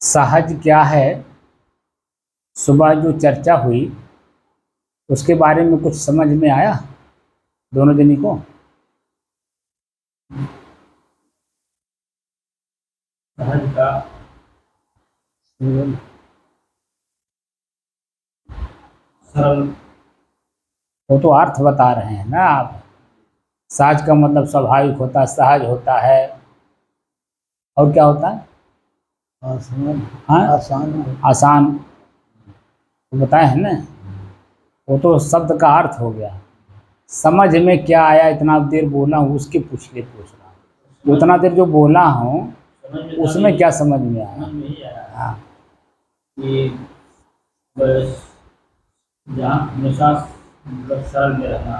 सहज क्या है, सुबह जो चर्चा हुई उसके बारे में कुछ समझ में आया दोनों जनी को? सहज का सरल, वो तो अर्थ बता रहे हैं ना आप। सहज का मतलब स्वाभाविक होता है, सहज होता है, और क्या होता है? आसान, हाँ, आसान, आसान, तो बताए हैं ना। वो तो शब्द का अर्थ हो गया। समझ में क्या आया, इतना देर बोला हूँ उसके पूछ रहा हूँ। उतना देर जो बोला हूँ उसमें क्या समझ में आया? समझ में ही आया हाँ, कि बस जहाँ हमेशा मतलब सरल में रहना,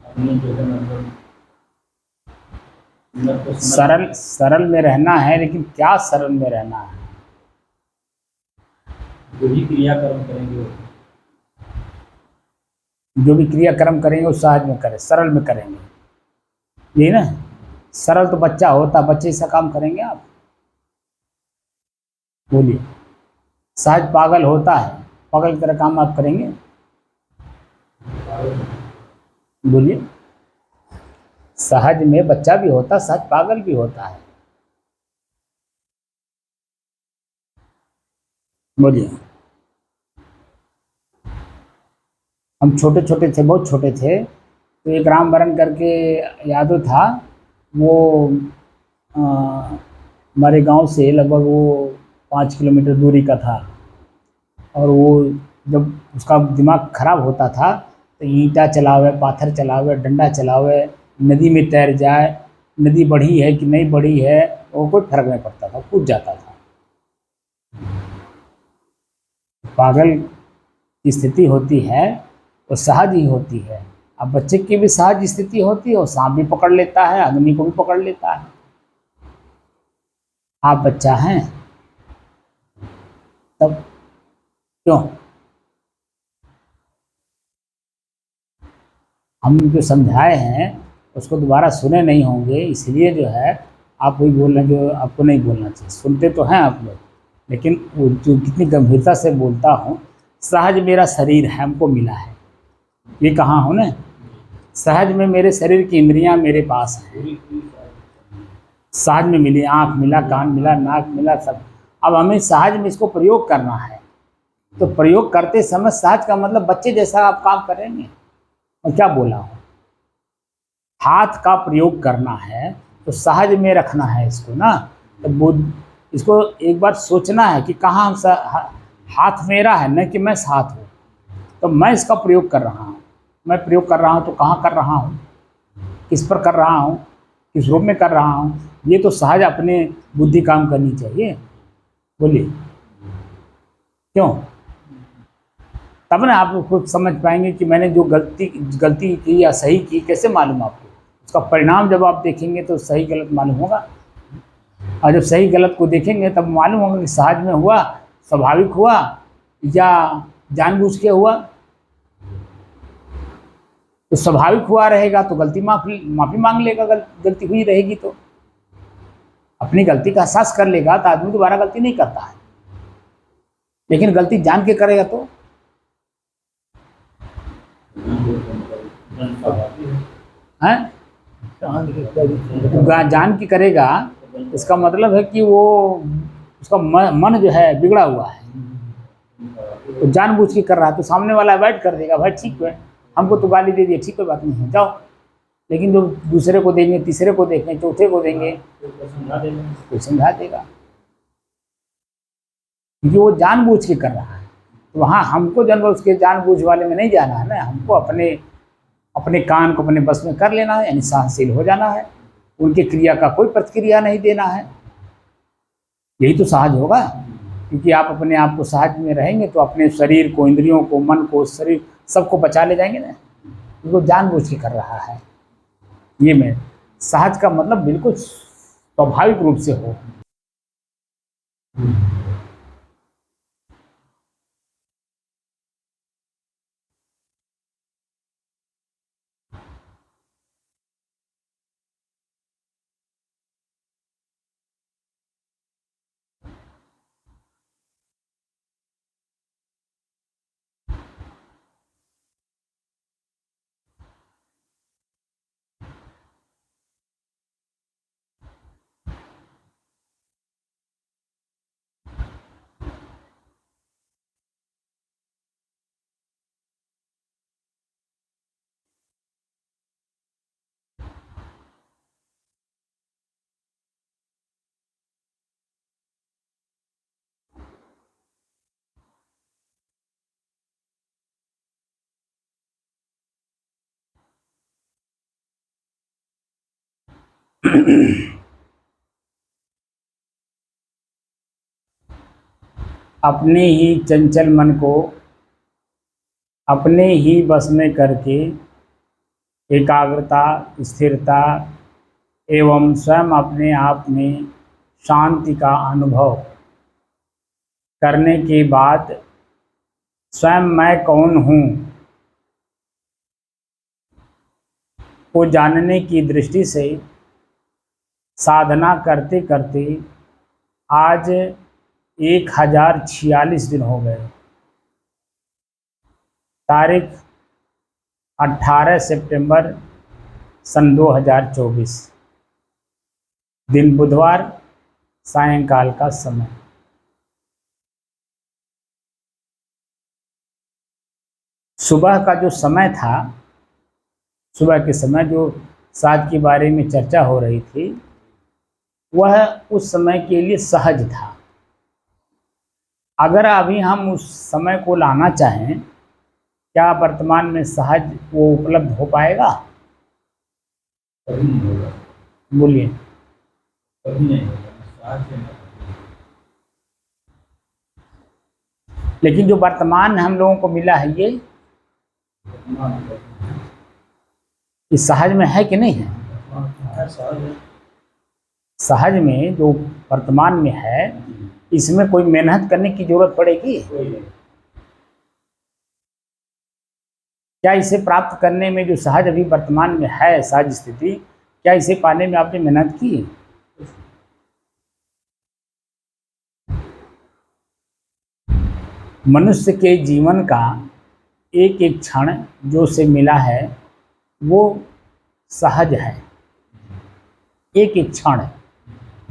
अपनी जो है मतलब को सरल सरल में रहना है, लेकिन क्या सरल में रहना है? जो भी क्रियाकर्म करेंगे जो भी क्रियाक्रम करेंगे वो सहज में करें, सरल में करेंगे, यही ना। सरल तो बच्चा होता, बच्चे से काम करेंगे आप? बोलिए। सहज पागल होता है, पागल की तरह काम आप करेंगे? बोलिए। सहज में बच्चा भी होता, सहज पागल भी होता है। बोलिए। हम छोटे छोटे थे, बहुत छोटे थे, तो एक रामबरन करके यादव था। वो हमारे गांव से लगभग वो 5 किलोमीटर दूरी का था। और वो जब उसका दिमाग खराब होता था तो ईंटा चलावे, पाथर चलावे, डंडा चलावे, नदी में तैर जाए, नदी बढ़ी है कि नहीं बढ़ी है वो कोई फर्क नहीं पड़ता था, कूद जाता था। पागल की स्थिति होती है वो सहज ही होती है। अब बच्चे की भी सहज स्थिति होती है, वो सांप भी पकड़ लेता है, अग्नि को भी पकड़ लेता है। आप बच्चा हैं तब क्यों? हम जो समझाए हैं उसको दोबारा सुने नहीं होंगे, इसलिए जो है आप वही बोल रहे हैं जो आपको नहीं बोलना चाहिए। सुनते तो हैं आप लोग, लेकिन वो जो कितनी गंभीरता से बोलता हूँ। सहज मेरा शरीर है, हमको मिला है, ये कहाँ हो ना। सहज में मेरे शरीर की इंद्रियां मेरे पास हैं, सहज में मिली, आँख मिला, कान मिला, नाक मिला, सब। अब हमें सहज में इसको प्रयोग करना है, तो प्रयोग करते समय सहज का मतलब बच्चे जैसा आप काम करेंगे। और क्या बोला हूँ, हाथ का प्रयोग करना है तो सहज में रखना है इसको ना। तो वो इसको एक बार सोचना है कि कहाँ हम हाथ मेरा है, न कि मैं साथ हूँ। तो मैं इसका प्रयोग कर रहा हूँ, मैं प्रयोग कर रहा हूँ तो कहाँ कर रहा हूँ, किस पर कर रहा हूँ, किस रूप में कर रहा हूँ, ये तो सहज अपने बुद्धि काम करनी चाहिए। बोलिए क्यों? तब ना आप खुद समझ पाएंगे कि मैंने जो गलती गलती की या सही की, कैसे मालूम आपको? उसका परिणाम जब आप देखेंगे तो सही गलत मालूम होगा। और जब सही गलत को देखेंगे तब मालूम होगा कि सहज में हुआ, स्वाभाविक हुआ, या जानबूझ के हुआ। तो स्वाभाविक हुआ रहेगा तो गलती माफी मांग लेगा, गलती हुई रहेगी तो अपनी गलती का एहसास कर लेगा तो आदमी दोबारा गलती नहीं करता है। लेकिन गलती जान के करेगा तो है, जान के करेगा, इसका मतलब है कि वो उसका मन जो है बिगड़ा हुआ है, तो जानबूझ के कर रहा है। तो सामने वाला अवॉइड कर देगा, भाई ठीक है हमको तो गाली दे दी, ठीक है बात नहीं है, जाओ। लेकिन जो दूसरे को देंगे, तीसरे को देंगे, चौथे को देंगे, तो समझा देगा, क्योंकि वो जानबूझ के कर रहा है। तो वहाँ हमको जानबूझ के जानबूझ वाले में नहीं जाना है ना, हमको अपने अपने कान को अपने बस में कर लेना है, यानी सहनशील हो जाना है, उनकी क्रिया का कोई प्रतिक्रिया नहीं देना है। यही तो सहज होगा, क्योंकि आप अपने आप को सहज में रहेंगे तो अपने शरीर को, इंद्रियों को, मन को, शरीर सबको बचा ले जाएंगे ना। वो जानबूझ के कर रहा है, ये मैं सहज का मतलब बिल्कुल स्वाभाविक रूप से हो। अपने ही चंचल मन को अपने ही बस में करके एकाग्रता, स्थिरता एवं स्वयं अपने आप में शांति का अनुभव करने के बाद स्वयं मैं कौन हूँ को जानने की दृष्टि से साधना करते करते आज 1046 दिन हो गए। तारीख 18 सितंबर सन 2024, दिन बुधवार, सायंकाल का समय। सुबह का जो समय था, सुबह के समय जो साध के बारे में चर्चा हो रही थी, वह उस समय के लिए सहज था। अगर अभी हम उस समय को लाना चाहें, क्या वर्तमान में सहज वो उपलब्ध हो पाएगा? कभी नहीं होगा, बोलिए। कभी नहीं होगा, आज से नहीं। लेकिन जो वर्तमान हम लोगों को मिला है, ये इस सहज में है कि नहीं है? सहज में जो वर्तमान में है, इसमें कोई मेहनत करने की जरूरत पड़ेगी? क्या इसे प्राप्त करने में, जो सहज अभी वर्तमान में है, सहज स्थिति, क्या इसे पाने में आपने मेहनत की? मनुष्य के जीवन का एक एक क्षण जो उसे मिला है वो सहज है। एक एक क्षण,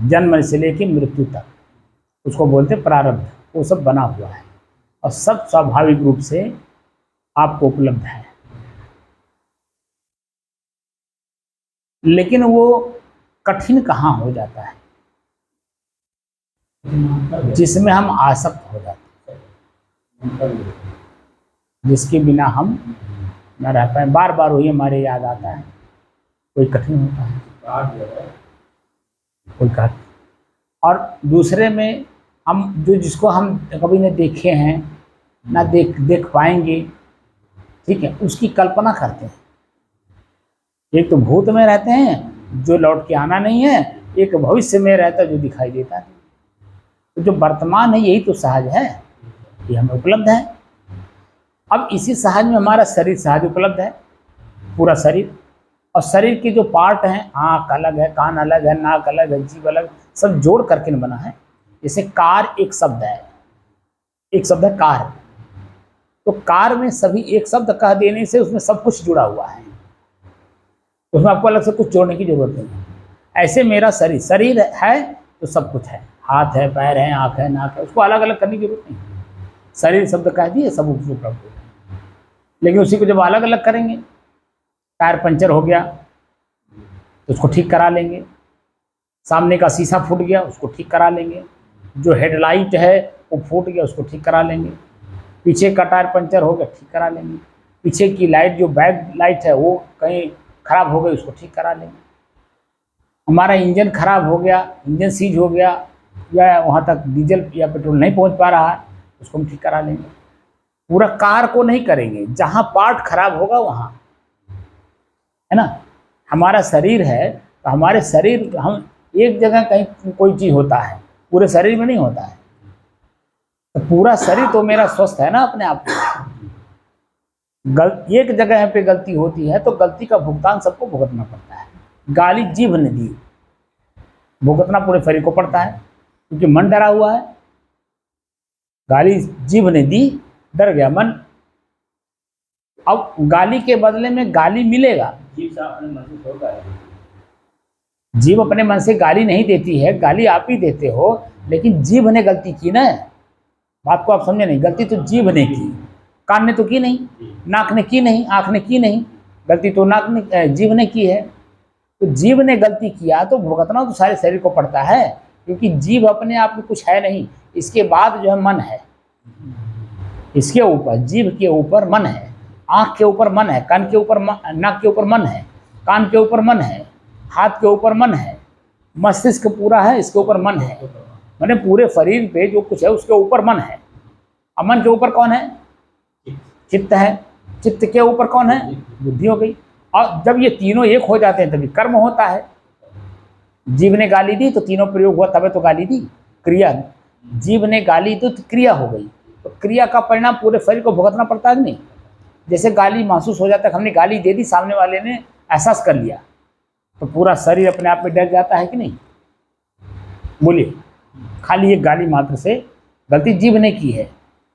जन्म से लेकर मृत्यु तक, उसको बोलते प्रारब्ध, वो सब बना हुआ है और सब स्वाभाविक रूप से आपको उपलब्ध है। लेकिन वो कठिन कहाँ हो जाता है? जिसमें हम आसक्त हो जाते हैं, जिसके बिना हम न रह पाए। बार बार वही हमारे याद आता है, कोई कठिन होता है, कोई कठिन। और दूसरे में हम जो, जिसको हम कभी न देखे हैं, ना देख पाएंगे, ठीक है, उसकी कल्पना करते हैं। एक तो भूत में रहते हैं जो लौट के आना नहीं है, एक भविष्य में रहता है जो दिखाई देता है। तो जो वर्तमान है यही तो सहज है, ये हमें उपलब्ध है। अब इसी सहज में हमारा शरीर सहज उपलब्ध है, पूरा शरीर। और शरीर के जो पार्ट हैं, आँख अलग है, कान अलग है, नाक अलग है, जीभ अलग, सब जोड़ करके बना है। जैसे कार एक शब्द है, एक शब्द है कार। तो कार में सभी एक शब्द कह देने से उसमें सब कुछ जुड़ा हुआ है, उसमें आपको अलग से कुछ जोड़ने की जरूरत नहीं है। ऐसे मेरा शरीर है तो सब कुछ है, हाथ है, पैर है, आँख है, नाक है, उसको अलग अलग करने की जरूरत नहीं है। शरीर शब्द कह दिए, सब उसको उपलब्ध है। लेकिन उसी को जब अलग अलग करेंगे, टायर पंचर हो गया तो उसको ठीक करा लेंगे, सामने का शीशा फूट गया उसको ठीक करा लेंगे, जो हेडलाइट है वो फूट गया उसको ठीक करा लेंगे, पीछे का टायर पंचर हो गया ठीक करा लेंगे, पीछे की लाइट जो बैक लाइट है वो कहीं खराब हो गई उसको ठीक करा लेंगे। हमारा इंजन खराब हो गया, इंजन सीज हो गया, या वहाँ तक डीजल या पेट्रोल नहीं पहुँच पा रहा है, उसको हम ठीक करा लेंगे। पूरा कार को नहीं करेंगे, जहाँ पार्ट खराब होगा वहाँ, है ना। हमारा शरीर है तो हमारे शरीर, हम एक जगह कहीं कोई चीज़ होता है, पूरे शरीर में नहीं होता है। तो पूरा शरीर तो मेरा स्वस्थ है ना अपने आप में। एक जगह पे गलती होती है तो गलती का भुगतान सबको भुगतना पड़ता है। गाली जीभ ने दी, भुगतना पूरे शरीर को पड़ता है, क्योंकि मन डरा हुआ है। गाली जीभ ने दी, डर गया मन। अब गाली के बदले में गाली मिलेगा। जीभ अपने मन से छोड़ता है, जीभ अपने मन से गाली नहीं देती है, गाली आप ही देते हो। लेकिन जीभ ने गलती की ना, बात को आप समझे नहीं। गलती तो जीभ ने की, कान ने तो की नहीं, नाक ने की नहीं, आँख ने की नहीं, गलती तो नाक ने, जीभ ने की है। तो जीभ ने गलती किया तो भुगतना तो सारे शरीर को पड़ता है, क्योंकि जीभ अपने आप में कुछ है नहीं। इसके बाद जो है मन है, इसके ऊपर, जीभ के ऊपर मन है, आँख के ऊपर मन है, कान के ऊपर, नाक के ऊपर मन है, कान के ऊपर मन है, हाथ के ऊपर मन है, मस्तिष्क पूरा है, इसके ऊपर मन है, मैंने पूरे शरीर पे जो कुछ है उसके ऊपर मन है। अब मन के ऊपर कौन है? चित्त है। चित्त के ऊपर कौन है? बुद्धि हो गई। और जब ये तीनों एक हो जाते हैं तभी कर्म होता है। जीव ने गाली दी तो तीनों प्रयोग हुआ, तबे तो गाली दी, क्रिया। जीव ने गाली दी तो क्रिया हो गई, तो क्रिया का परिणाम पूरे शरीर को भुगतना पड़ता है कि नहीं? जैसे गाली महसूस हो जाता है, हमने गाली दे दी, सामने वाले ने एहसास कर लिया, तो पूरा शरीर अपने आप में डर जाता है कि नहीं? बोलिए। खाली एक गाली मात्र से गलती जीव ने की है,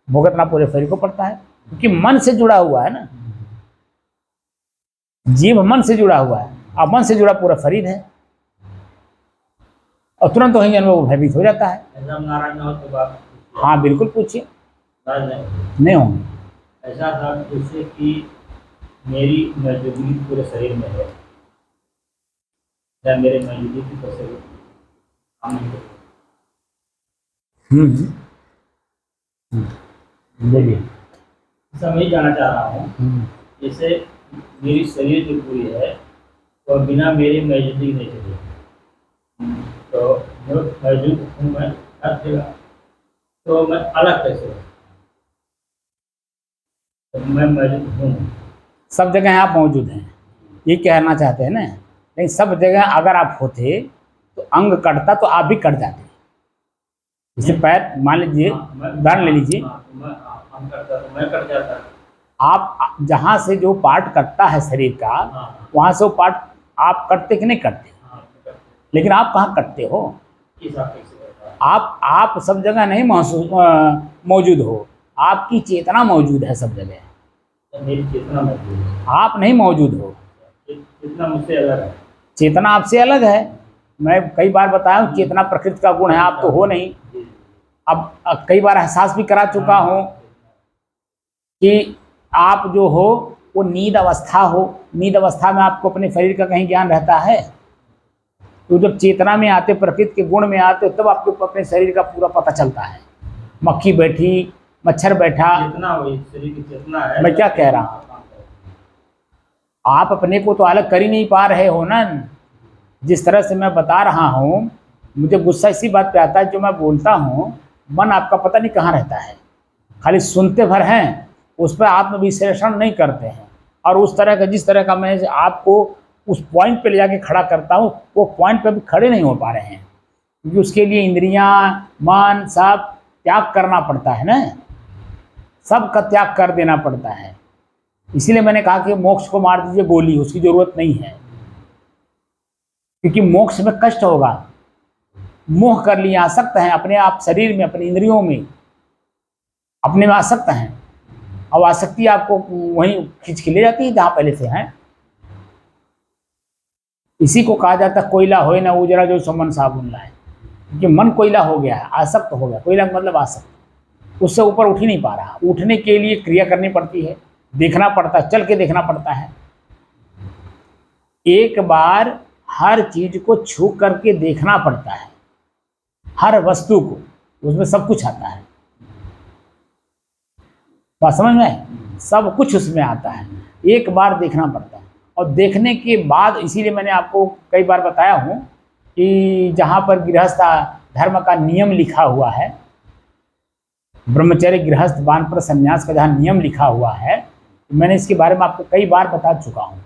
भुगतना पूरे शरीर को पड़ता है, क्योंकि मन से जुड़ा हुआ है ना। जीव मन से जुड़ा हुआ है, अब मन से जुड़ा पूरा शरीर है, और तुरंत वही अनुभव भयभीत हो जाता है। ऐसा नाराज ना हो तो बात। हाँ बिल्कुल, पूछिए। नाराज नहीं होंगे। ऐसा था जैसे कि मेरी मौजूदगी पूरे शरीर में है, या मेरे मौजूदगी की शरीर काम नहीं करती। बोलिए। ऐसा मैं जानना चाह रहा हूँ, जैसे मेरी शरीर जो पूरी है वो बिना मेरी मौजूदगी नहीं चली, तो मैं मौजूद हूँ मैं हर जगह, तो मैं अलग कैसे हूँ? तो मैं मौजूद हूँ, सब जगह आप मौजूद हैं, ये कहना चाहते हैं ना। लेकिन सब जगह अगर आप होते तो अंग कटता तो आप भी कट जाते। जैसे पैर, मान लीजिए, उदाहरण ले लीजिए, हम करता तो मैं कट जाता। आप जहाँ से जो पार्ट कटता है शरीर का, वहाँ से वो पार्ट आप कटते कि नहीं कटते? लेकिन आप कहाँ कटते हो? आप सब जगह नहीं मौजूद हो, आपकी चेतना मौजूद है सब जगह। मेरी चेतना मौजूद है, आप नहीं मौजूद हो। चेतना मुझसे अलग है। चेतना आपसे अलग है। मैं कई बार बताया हूँ, चेतना प्रकृति का गुण है, आप तो हो नहीं। अब कई बार एहसास भी करा चुका हूँ कि आप जो हो वो नींद अवस्था हो। नींद अवस्था में आपको अपने शरीर का कहीं ज्ञान रहता है? तो जब चेतना में आते, प्रकृति के गुण में आते, तब आपको अपने शरीर का पूरा पता चलता है। मक्खी बैठी, मच्छर बैठा, चेतना वही शरीर की चेतना है। मैं क्या कह रहा हूँ, आप अपने को तो अलग कर ही नहीं पा रहे हो ना। जिस तरह से मैं बता रहा हूँ, मुझे गुस्सा इसी बात पे आता है, जो मैं बोलता हूँ मन आपका पता नहीं कहाँ रहता है, खाली सुनते भर हैं, उस पर आत्मविश्लेषण नहीं करते हैं। और उस तरह का, जिस तरह का मैं आपको उस पॉइंट पे ले जाके खड़ा करता हूँ, वो पॉइंट पे भी खड़े नहीं हो पा रहे हैं, क्योंकि उसके लिए इंद्रियां, मन सब त्याग करना पड़ता है ना। सब का त्याग कर देना पड़ता है। इसीलिए मैंने कहा कि मोक्ष को मार दीजिए गोली, उसकी जरूरत नहीं है, क्योंकि मोक्ष में कष्ट होगा। मोह कर लिए आसक्त हैं अपने आप, शरीर में, अपने इंद्रियों में, अपने में आसक्त हैं। अब आसक्ति आपको वहीं खींच के ले जाती है जहां पहले से है। इसी को कहा जाता है कोयला होए ना उजरा जो समन साबुन लाए, क्योंकि मन कोयला हो गया है, आसक्त हो गया। कोयला मतलब आसक्त, उससे ऊपर उठ ही नहीं पा रहा। उठने के लिए क्रिया करनी पड़ती है, देखना पड़ता है, चल के देखना पड़ता है। एक बार हर चीज को छू करके देखना पड़ता है, हर वस्तु को, उसमें सब कुछ आता है। बात समझ में? सब कुछ उसमें आता है, एक बार देखना पड़ता है। और देखने के बाद, इसीलिए मैंने आपको कई बार बताया हूँ कि जहाँ पर गृहस्थ धर्म का नियम लिखा हुआ है, ब्रह्मचर्य, गृहस्थ, वानप्रस्थ, संन्यास का जहाँ नियम लिखा हुआ है, मैंने इसके बारे में आपको कई बार बता चुका हूँ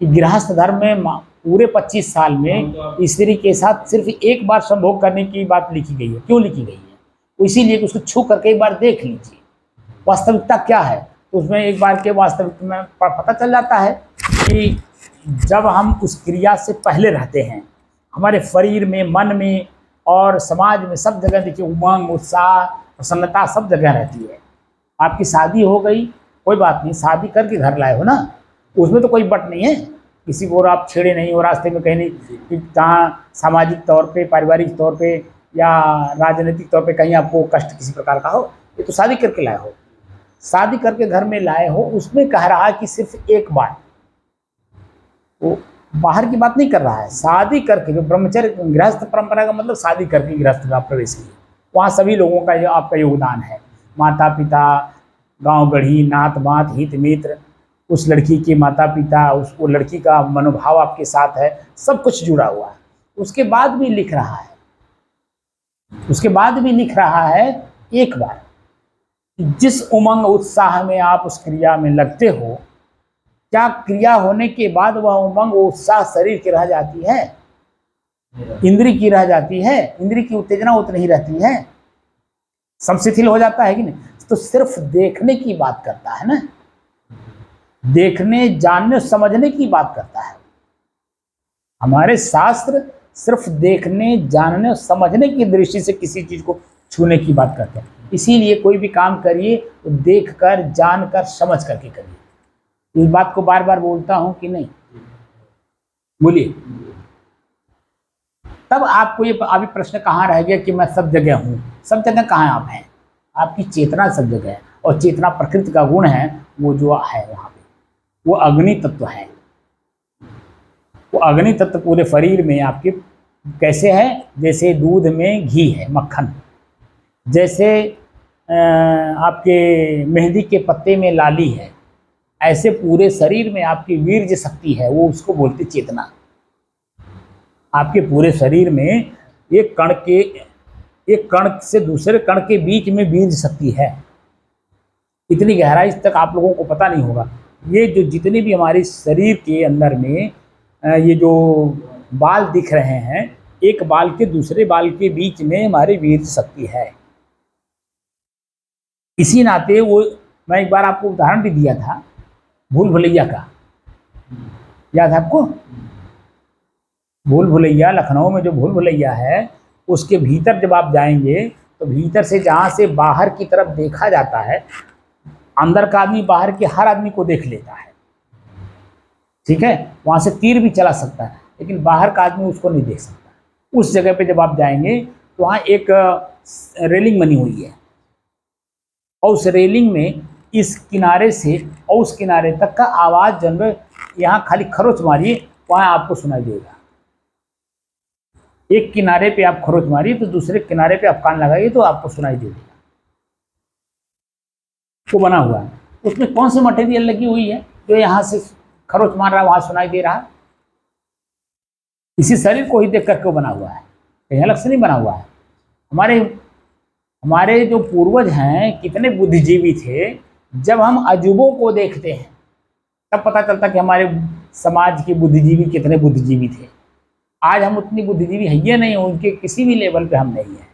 कि गृहस्थ धर्म में पूरे 25 साल में स्त्री के साथ सिर्फ एक बार संभोग करने की बात लिखी गई है। क्यों लिखी गई है? इसीलिए कि उसको छू करके एक बार देख लीजिए वास्तविकता क्या है। तो उसमें एक बार के वास्तविकता में पता चल जाता है कि जब हम उस क्रिया से पहले रहते हैं, हमारे शरीर में, मन में और समाज में सब जगह देखिए उमंग, उत्साह, प्रसन्नता सब जगह रहती है। आपकी शादी हो गई, कोई बात नहीं, शादी करके घर लाए हो ना, उसमें तो कोई बट नहीं है, किसी को आप छेड़े नहीं हो रास्ते में कहीं नहीं, कि जहाँ सामाजिक तौर पे, पारिवारिक तौर पे या राजनीतिक तौर पे कहीं आपको कष्ट किसी प्रकार का हो। ये तो शादी करके लाए हो, शादी करके घर में लाए हो। उसमें कह रहा है कि सिर्फ एक बार, वो बाहर की बात नहीं कर रहा है, शादी करके। जो ब्रह्मचर्य गृहस्थ परंपरा का मतलब शादी करके गृहस्थ का प्रवेश किया, वहाँ सभी लोगों का आपका योगदान है, माता पिता, गांव गढ़ी, नात मात, हित मित्र, उस लड़की के माता पिता, उस वो लड़की का मनोभाव आपके साथ है, सब कुछ जुड़ा हुआ है। उसके बाद भी लिख रहा है, उसके बाद भी लिख रहा है एक बार, जिस उमंग उत्साह में आप उस क्रिया में लगते हो, क्या क्रिया होने के बाद वह उमंग वो उत्साह शरीर की रह जाती है, इंद्री की रह जाती है, इंद्री की उत्तेजना उतनी ही रहती है, सब शिथिल हो जाता है कि नहीं। तो सिर्फ देखने की बात करता है ना, देखने जानने समझने की बात करता है। हमारे शास्त्र सिर्फ देखने जानने समझने की दृष्टि से किसी चीज को छूने की बात करते हैं। इसीलिए कोई भी काम करिए तो देख कर जान कर समझ करके करिए। इस बात को बार बार बोलता हूं कि नहीं, बोलिए। तब आपको ये अभी प्रश्न कहाँ रह गया कि मैं सब जगह हूँ। सब जगह कहाँ आप हैं? आपकी चेतना सब जगह है, और चेतना प्रकृति का गुण है। वो जो है वहाँ पे वो अग्नि तत्व है। वो अग्नि तत्व पूरे शरीर में आपके कैसे है? जैसे दूध में घी है, मक्खन, जैसे आपके मेहंदी के पत्ते में लाली है, ऐसे पूरे शरीर में आपकी वीर्य शक्ति है। वो उसको बोलते चेतना। आपके पूरे शरीर में एक कण से दूसरे कण के बीच में वीर्य शक्ति है। इतनी गहराई तक आप लोगों को पता नहीं होगा। ये जो जितने भी हमारे शरीर के अंदर में ये जो बाल दिख रहे हैं, एक बाल के दूसरे बाल के बीच में हमारी वीर्य शक्ति है। इसी नाते वो मैं एक बार आपको उदाहरण भी दिया था भूल भुलैया का, याद है आपको? भूल भुलैया, लखनऊ में जो भूल भुलैया है, उसके भीतर जब आप जाएंगे तो भीतर से जहाँ से बाहर की तरफ देखा जाता है, अंदर का आदमी बाहर के हर आदमी को देख लेता है, ठीक है, वहाँ से तीर भी चला सकता है, लेकिन बाहर का आदमी उसको नहीं देख सकता। उस जगह पे जब आप जाएंगे तो वहाँ एक रेलिंग बनी हुई है, और उस रेलिंग में इस किनारे से और उस किनारे तक का आवाज़ जनरल, यहाँ खाली खरोच मारिए, वहाँ आपको सुनाई देगा। एक किनारे पे आप खरोच मारिए तो दूसरे किनारे पे आप कान लगाइए तो आपको सुनाई देगा। वो बना हुआ है, उसमें कौन सी मटेरियल लगी हुई है जो यहाँ से खरोच मार रहा है वहाँ सुनाई दे रहा है? इसी शरीर को ही देख करके वो बना हुआ है, कहीं अलग से नहीं बना हुआ है। हमारे जो पूर्वज हैं कितने बुद्धिजीवी थे। जब हम अजूबों को देखते हैं तब पता चलता कि हमारे समाज के बुद्धिजीवी कितने बुद्धिजीवी थे। आज हम उतनी बुद्धिजीवी है ये नहीं, उनके किसी भी लेवल पे हम नहीं हैं।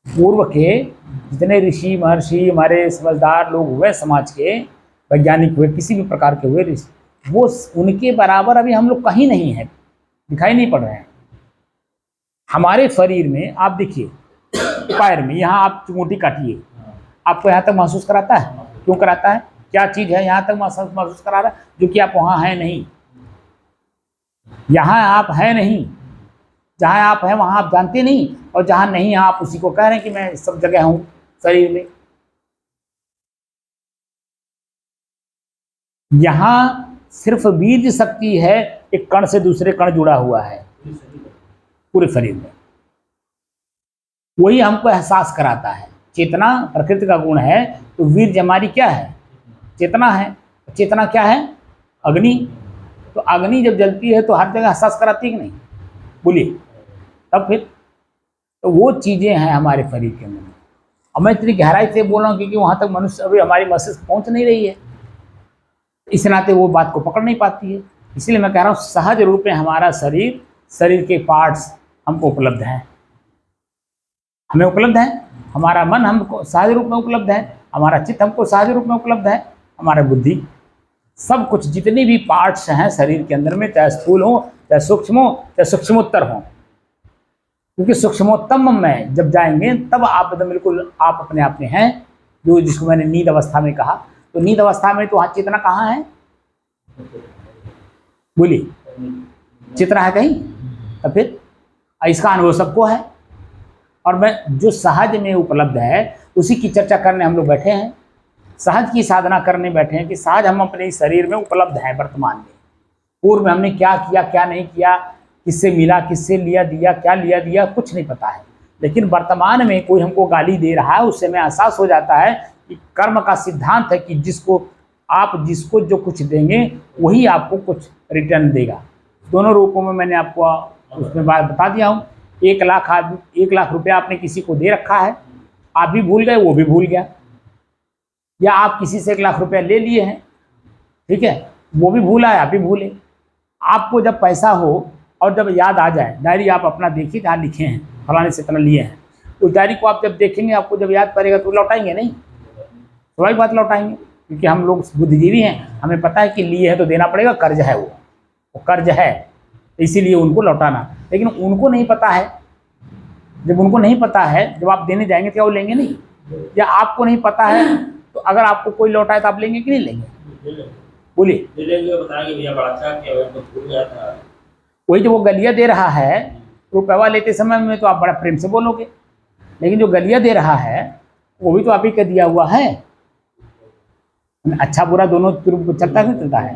पूर्व के जितने ऋषि महर्षि हमारे समझदार लोग हुए, समाज के वैज्ञानिक हुए, किसी भी प्रकार के हुए, वो उनके बराबर अभी हम लोग कहीं नहीं है, दिखाई नहीं पड़ रहे हैं। हमारे शरीर में आप देखिए, पैर में यहाँ आप चुमोटी काटिए, आपको यहाँ तक महसूस कराता है? क्यों कराता है? क्या चीज़ है यहाँ तक महसूस करा रहा है जो कि आप वहाँ हैं नहीं। यहाँ आप हैं नहीं, जहाँ आप हैं वहाँ आप जानते नहीं, और जहाँ नहीं आप उसी को कह रहे हैं कि मैं सब जगह हूँ शरीर में। यहाँ सिर्फ बीज शक्ति है, एक कण से दूसरे कण जुड़ा हुआ है पूरे शरीर में, वही हमको एहसास कराता है। चेतना प्रकृति का गुण है, तो वीर्य हमारी क्या है? चेतना है। चेतना क्या है? अग्नि। तो अग्नि जब जलती है तो हर जगह एहसास कराती है कि नहीं? बोलिए। तब फिर तो वो चीज़ें हैं हमारे शरीर के अंदर। अब मैं इतनी गहराई से बोल रहा हूँ क्योंकि वहाँ तक मनुष्य अभी हमारी मस्तिष्क पहुँच नहीं रही है, इस नाते वो बात को पकड़ नहीं पाती है। इसलिए मैं कह रहा हूँ सहज रूप में हमारा शरीर के पार्ट्स हमको उपलब्ध हैं, हमें उपलब्ध है। हमारा मन हमको सहज रूप में उपलब्ध है, हमारा चित्त हमको सहज रूप में उपलब्ध है, हमारा बुद्धि, सब कुछ जितने भी पार्ट्स हैं शरीर के अंदर में, चाहे स्थूल हो, चाहे सूक्ष्म हो, चाहे सूक्ष्मोत्तर हो। क्योंकि सूक्ष्मोत्तम में जब जाएंगे तब आप एकदम बिल्कुल आप अपने आप में हैं, जो जिसको मैंने नींद अवस्था में कहा। तो नींद अवस्था में तो वहाँ चेतना कहाँ है? बोलिए, चेतना है कहीं? तो फिर इसका अनुभव सबको है, और मैं जो सहज में उपलब्ध है उसी की चर्चा करने हम लोग बैठे हैं। सहज की साधना करने बैठे हैं कि सहज हम अपने शरीर में उपलब्ध हैं वर्तमान में। पूर्व में हमने क्या किया क्या नहीं किया, किससे मिला किससे लिया दिया, क्या लिया दिया, कुछ नहीं पता है। लेकिन वर्तमान में कोई हमको गाली दे रहा है, उससे हमें एहसास हो जाता है कि कर्म का सिद्धांत है कि जिसको आप जिसको जो कुछ देंगे वही आपको कुछ रिटर्न देगा। दोनों रूपों में मैंने आपको उसमें बात बता दिया हूँ। 1 लाख रुपया आपने किसी को दे रखा है, आप भी भूल गए, वो भी भूल गया, या आप किसी से 1 लाख रुपया ले लिए हैं, ठीक है, वो भी भूला है, आप भी भूले। आपको जब पैसा हो और जब याद आ जाए, डायरी आप अपना देखिए जहाँ लिखे हैं फलाने से इतना लिए हैं, उस डायरी को आप जब देखेंगे आपको जब याद पड़ेगा तो लौटाएंगे नहीं, स्वाभाविक बात लौटाएंगे, क्योंकि हम लोग बुद्धिजीवी हैं, हमें पता है कि लिए है तो देना पड़ेगा, कर्ज है, वो कर्ज है, इसीलिए उनको लौटाना। लेकिन उनको नहीं पता है, जब उनको नहीं पता है, जब आप देने जाएंगे तो क्या वो लेंगे नहीं? या आपको नहीं पता है तो अगर आपको कोई लौटाए तो आप लेंगे कि नहीं लेंगे? बोलिए। बताएंगे भैया बड़ा अच्छा किया, तो भूल गया था। वही जो वो गलिया दे रहा है, रुपया लेते समय में तो आप बड़ा प्रेम से बोलोगे, लेकिन जो गलिया दे रहा है वो भी तो आप ही का दिया हुआ है। अच्छा बुरा दोनों चलता नहीं चलता है।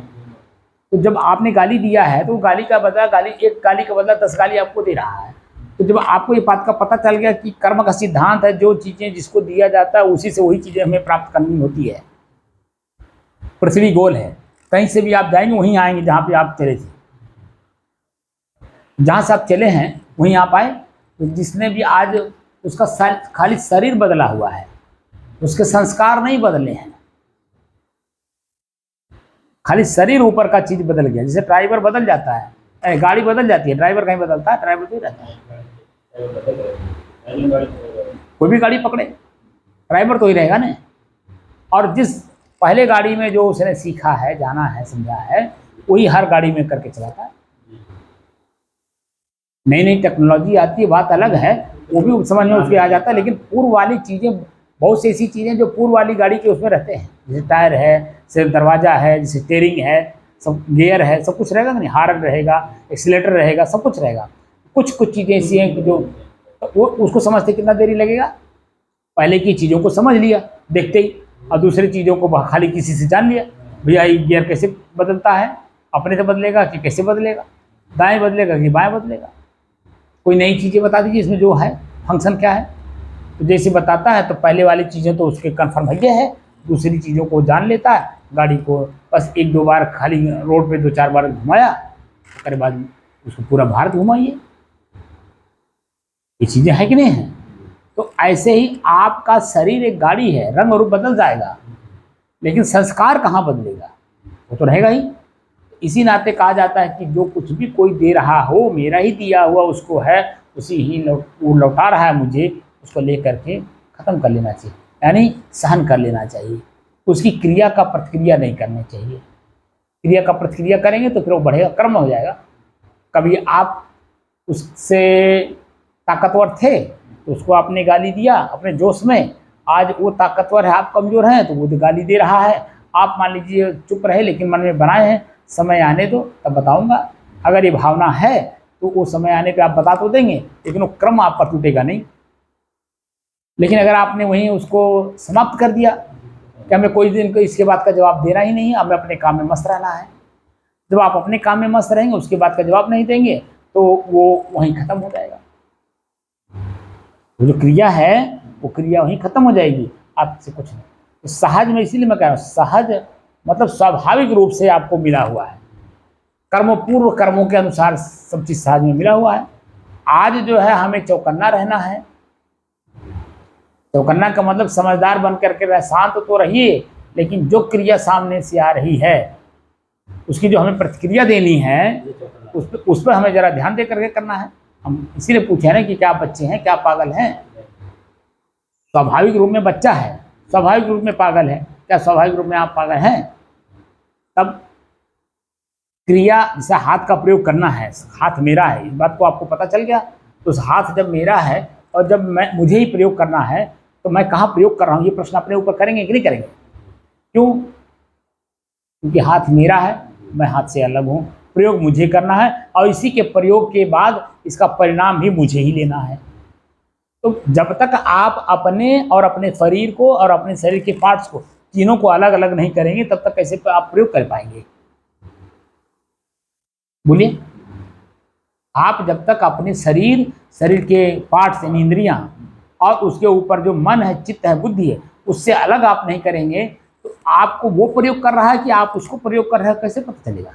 तो जब आपने गाली दिया है तो गाली का बदला एक गाली का बदला 10 गाली आपको दे रहा है। तो जब आपको ये बात का पता चल गया कि कर्म का सिद्धांत है, जो चीज़ें जिसको दिया जाता है उसी से वही चीज़ें हमें प्राप्त करनी होती है। पृथ्वी गोल है, कहीं से भी आप जाएंगे वहीं आएंगे जहाँ पे आप चले थे, जहाँ से आप चले हैं वहीं आप आए। तो जिसने भी आज उसका खाली शरीर बदला हुआ है, उसके संस्कार नहीं बदले हैं, खाली शरीर ऊपर का चीज बदल गया। जैसे ड्राइवर बदल जाता है, गाड़ी बदल जाती है, ड्राइवर कहीं बदलता है? ड्राइवर तो ही रहता है। कोई भी गाड़ी पकड़े ड्राइवर तो ही रहेगा ना। और जिस पहले गाड़ी में जो उसने सीखा है, जाना है, समझा है, वही हर गाड़ी में करके चलाता है। नई नई टेक्नोलॉजी आती है, बात अलग है, वो भी समझ में उसके आ जाता है। लेकिन पूर्व वाली चीज़ें, बहुत सी ऐसी चीज़ें जो पूर्व वाली गाड़ी के उसमें रहते हैं, जैसे टायर है, सिर्फ दरवाज़ा है, जैसे स्टीयरिंग है, सब गियर है, सब कुछ रहेगा नहीं, हार्न रहेगा, एक्सीलेटर रहेगा, सब कुछ रहेगा। कुछ चीज़ें ऐसी हैं कि जो वो उसको समझते कितना देरी लगेगा। पहले की चीज़ों को समझ लिया देखते ही, और दूसरी चीज़ों को खाली किसी से जान लिया, भैया ये गियर कैसे बदलता है, अपने से बदलेगा कि कैसे बदलेगा, दाएँ बदलेगा कि बाएँ बदलेगा। कोई नई चीज़ें बता दीजिए इसमें जो है फंक्शन क्या है। तो जैसे बताता है तो पहले वाली चीज़ें तो उसके कन्फर्म है, दूसरी चीज़ों को जान लेता है। गाड़ी को बस 1-2 बार खाली रोड पे 2-4 बार घुमाया, उसके बाद उसको पूरा भारत घुमाइए। ये चीज़ें हैं कि नहीं हैं? तो ऐसे ही आपका शरीर एक गाड़ी है, रंग और रूप बदल जाएगा, लेकिन संस्कार कहाँ बदलेगा? वो तो रहेगा ही। इसी नाते कहा जाता है कि जो कुछ भी कोई दे रहा हो, मेरा ही दिया हुआ उसको है, उसी ही वो लौटा रहा है मुझे, उसको ले करके ख़त्म कर लेना चाहिए, यानी सहन कर लेना चाहिए। उसकी क्रिया का प्रतिक्रिया नहीं करनी चाहिए। क्रिया का प्रतिक्रिया करेंगे तो फिर वो बढ़ेगा, कर्म हो जाएगा। कभी आप उससे ताकतवर थे तो उसको आपने गाली दिया अपने जोश में, आज वो ताकतवर है, आप कमज़ोर हैं तो वो गाली दे रहा है। आप मान लीजिए चुप रहे, लेकिन मन में बनाए हैं समय आने दो तब बताऊंगा। अगर ये भावना है तो वो समय आने पे आप बता तो देंगे, लेकिन वो क्रम आपका टूटेगा नहीं। लेकिन अगर आपने वहीं उसको समाप्त कर दिया कि हमें कोई दिन को इसके बाद का जवाब देना ही नहीं है, हमें अपने काम में मस्त रहना है, जब आप अपने काम में मस्त रहेंगे उसके बाद का जवाब नहीं देंगे तो वो वहीं ख़त्म हो जाएगा। वो जो क्रिया है वो क्रिया वहीं ख़त्म हो जाएगी, आपसे कुछ नहीं। तो सहज में, इसीलिए मैं कह रहा हूँ, सहज मतलब स्वाभाविक रूप से आपको मिला हुआ है, कर्मों पूर्व कर्मों के अनुसार सब चीज़ सहज में मिला हुआ है। आज जो है हमें चौकन्ना रहना है। चौकन्ना का मतलब समझदार बन करके रह, शांत तो रहिए, लेकिन जो क्रिया सामने से आ रही है उसकी जो हमें प्रतिक्रिया देनी है उस पर हमें ज़रा ध्यान दे करके करना है। हम इसीलिए पूछे ना कि क्या बच्चे हैं, क्या पागल हैं? स्वाभाविक रूप में बच्चा है, स्वाभाविक रूप में पागल है, क्या स्वाभाविक रूप में आप पागल हैं? तब क्रिया जैसे हाथ का प्रयोग करना है, हाथ मेरा है, इस बात को आपको पता चल गया। तो उस हाथ जब मेरा है और जब मुझे ही प्रयोग करना है तो मैं कहाँ प्रयोग कर रहा हूँ, ये प्रश्न अपने ऊपर करेंगे कि नहीं करेंगे? क्यों? क्योंकि हाथ मेरा है, मैं हाथ से अलग हूँ, प्रयोग मुझे करना है और इसी के प्रयोग के बाद इसका परिणाम भी मुझे ही लेना है। तो जब तक आप अपने और अपने शरीर को और अपने शरीर के पार्ट्स को, तीनों को अलग अलग नहीं करेंगे तब तक कैसे आप प्रयोग कर पाएंगे? बोलिए। आप जब तक अपने शरीर के पार्ट्स यानी इंद्रियां और उसके ऊपर जो मन है, चित्त है, बुद्धि है, उससे अलग आप नहीं करेंगे तो आपको वो प्रयोग कर रहा है कि आप उसको प्रयोग कर रहे हो, कैसे पता चलेगा?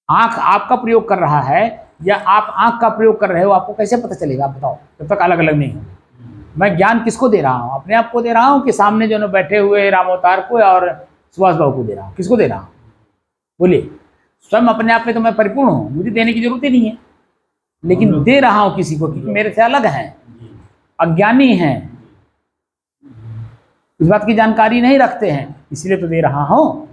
आंख आपका प्रयोग कर रहा है या आप आंख का प्रयोग कर रहे हो, आपको कैसे पता चलेगा? आप बताओ, जब तक अलग अलग नहीं हो। मैं ज्ञान किसको दे रहा हूँ? अपने आप को दे रहा हूँ कि सामने जो न बैठे हुए रामोतार को और सुभाष बाबू को दे रहा हूँ? किसको दे रहा हूँ? बोलिए। स्वयं अपने आप में तो मैं परिपूर्ण हूँ, मुझे देने की जरूरत ही नहीं है, लेकिन दे रहा हूँ किसी को क्योंकि मेरे से अलग हैं, अज्ञानी हैं, इस बात की जानकारी नहीं रखते हैं, इसलिए तो दे रहा हूँ।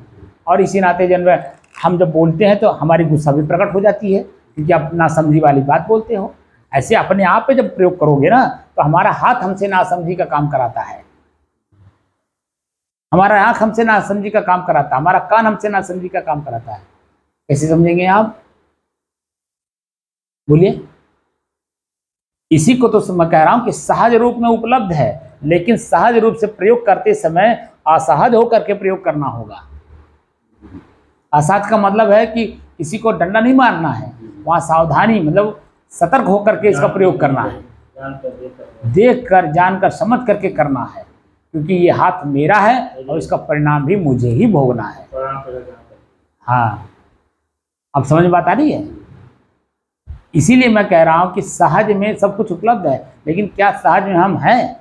और इसी नाते जब हम जब बोलते हैं तो हमारी गुस्सा भी प्रकट हो जाती है क्योंकि आप नासमझी वाली बात बोलते हो। ऐसे अपने आप पे जब प्रयोग करोगे ना तो हमारा हाथ हमसे नासमझी का काम कराता है, हमारा आंख हमसे नासमझी का काम कराता है, हमारा कान हमसे नासमझी का काम कराता है। कैसे समझेंगे आप? बोलिए। इसी को तो मैं कह रहा हूं कि सहज रूप में उपलब्ध है, लेकिन सहज रूप से प्रयोग करते समय असहज होकर के प्रयोग करना होगा। असहज का मतलब है कि किसी को डंडा नहीं मारना है, वहां सावधानी मतलब सतर्क होकर के इसका प्रयोग करना है, देख कर जानकर समझ करके करना है, क्योंकि ये हाथ मेरा है और इसका परिणाम भी मुझे ही भोगना है। हाँ, अब समझ में बात आ रही है? इसीलिए मैं कह रहा हूं कि सहज में सब कुछ उपलब्ध है, लेकिन क्या सहज में हम हैं?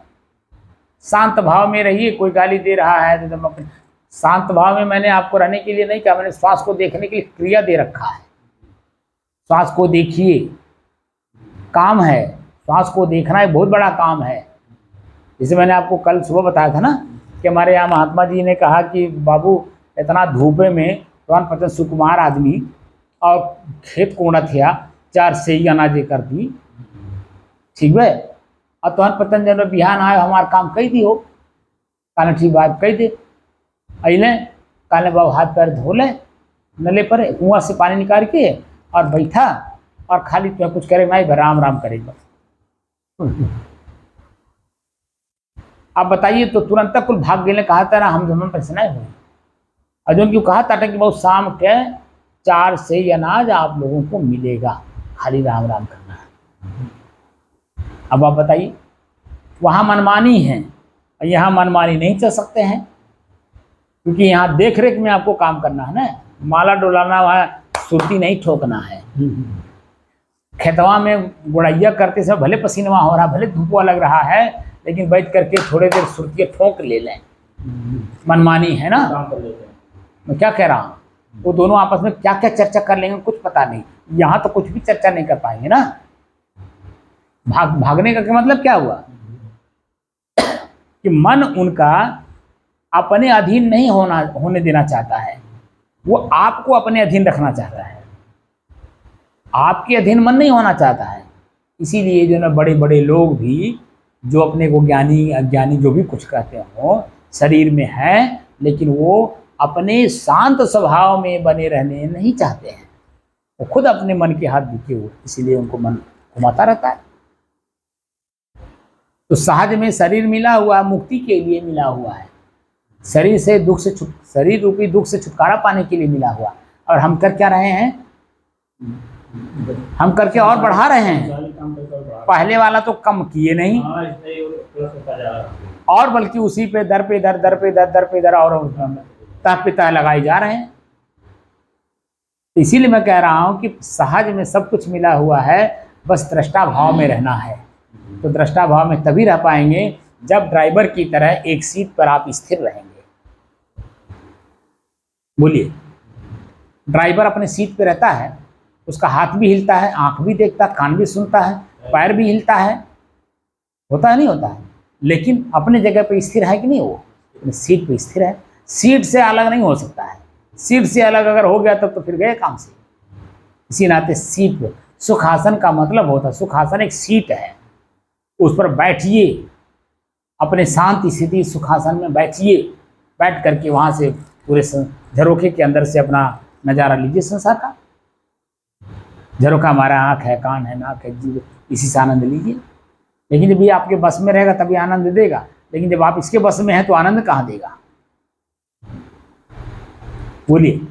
शांत भाव में रहिए। कोई गाली दे रहा है तो अपने शांत भाव में, मैंने आपको रहने के लिए नहीं कहा, मैंने श्वास को देखने के लिए क्रिया दे रखा है। श्वास को देखिए, काम है, श्वास को देखना एक बहुत बड़ा काम है। जैसे मैंने आपको कल सुबह बताया था ना कि हमारे यहाँ महात्मा जी ने कहा कि बाबू इतना धूपे में तुरंत पतन सुकुमार आदमी और खेत कोड़ा थिया 4 सही अनाजे कर दी, ठीक है, और तुरंत पतन जब बिहान आए हमारा काम कही दी हो, कहना ठीक बात कही दे, अले काले बाबू हाथ पैर धो ले, नले पर कुआं से पानी निकाल के और बैठा और खाली तो कुछ करे नहीं, राम राम करे बस। आप बताइए, तो तुरंत तक कुल भाग गए, कहा था ना हम जमन पैसे नहीं हुए, अर्जुन क्यों कहा था कि बहुत शाम के 4 से अनाज आप लोगों को मिलेगा, खाली राम राम करना है। अब आप बताइए, वहां मनमानी है, यहाँ मनमानी नहीं चल सकते हैं, क्योंकि यहाँ देख रेख में आपको काम करना है ना, माला डोलाना, वहाँ सुरती नहीं ठोकना है। खेतवा में गुड़ैया करते समय भले पसीनवा हो रहा, भले धूपवा लग रहा है, लेकिन बैठ करके थोड़े देर सुरती ठोक ले लें, मनमानी है ना। मैं क्या कह रहा हूँ, वो दोनों आपस में क्या क्या चर्चा कर लेंगे कुछ पता नहीं, यहाँ तो कुछ भी चर्चा नहीं कर पाएंगे ना। भागने का मतलब क्या हुआ कि मन उनका अपने अधीन नहीं होने देना चाहता है, वो आपको अपने अधीन रखना चाहता है, आपके अधीन मन नहीं होना चाहता है। इसीलिए जो ना बड़े बड़े लोग भी जो अपने को ज्ञानी अज्ञानी जो भी कुछ कहते हो शरीर में है, लेकिन वो अपने शांत स्वभाव में बने रहने नहीं चाहते हैं, वो खुद अपने मन के हाथ दुखे हुए, इसीलिए उनको मन घुमाता रहता है। तो सहज में शरीर मिला हुआ मुक्ति के लिए मिला हुआ है, शरीर से दुख से शरीर रूपी दुख से छुटकारा पाने के लिए मिला हुआ, और हम कर क्या रहे हैं, हम करके और बढ़ा रहे हैं। पहले वाला तो कम किए नहीं, और बल्कि उसी पे दर पे दर, दर पे दर, दर पे दर, और तह पे तह लगाए जा रहे हैं। इसीलिए मैं कह रहा हूं कि सहज में सब कुछ मिला हुआ है, बस दृष्टा भाव में रहना है। तो दृष्टा भाव में तभी रह पाएंगे जब ड्राइवर की तरह एक सीट पर आप स्थिर रहेंगे। बोलिए। ड्राइवर अपने सीट पे रहता है, उसका हाथ भी हिलता है, आंख भी देखता है, कान भी सुनता है, पैर भी हिलता है, होता है नहीं होता है, लेकिन अपने जगह पे स्थिर है कि नहीं, वो अपनी सीट पे स्थिर है, सीट से अलग नहीं हो सकता है। सीट से अलग अगर हो गया तब तो फिर गए काम से। इसी नाते सीट पे सुखासन का मतलब होता है, सुखासन एक सीट है, उस पर बैठिए, अपने शांति स्थिति सुखासन में बैठिए, बैठ करके वहां से पूरे झरोखे के अंदर से अपना नजारा लीजिए संसार का। झरोखा हमारा आंख है, कान है, नाक है, जीव, इसी से आनंद लीजिए। लेकिन जब ये आपके बस में रहेगा तभी आनंद देगा, लेकिन जब आप इसके बस में हैं तो आनंद कहाँ देगा? बोलिए।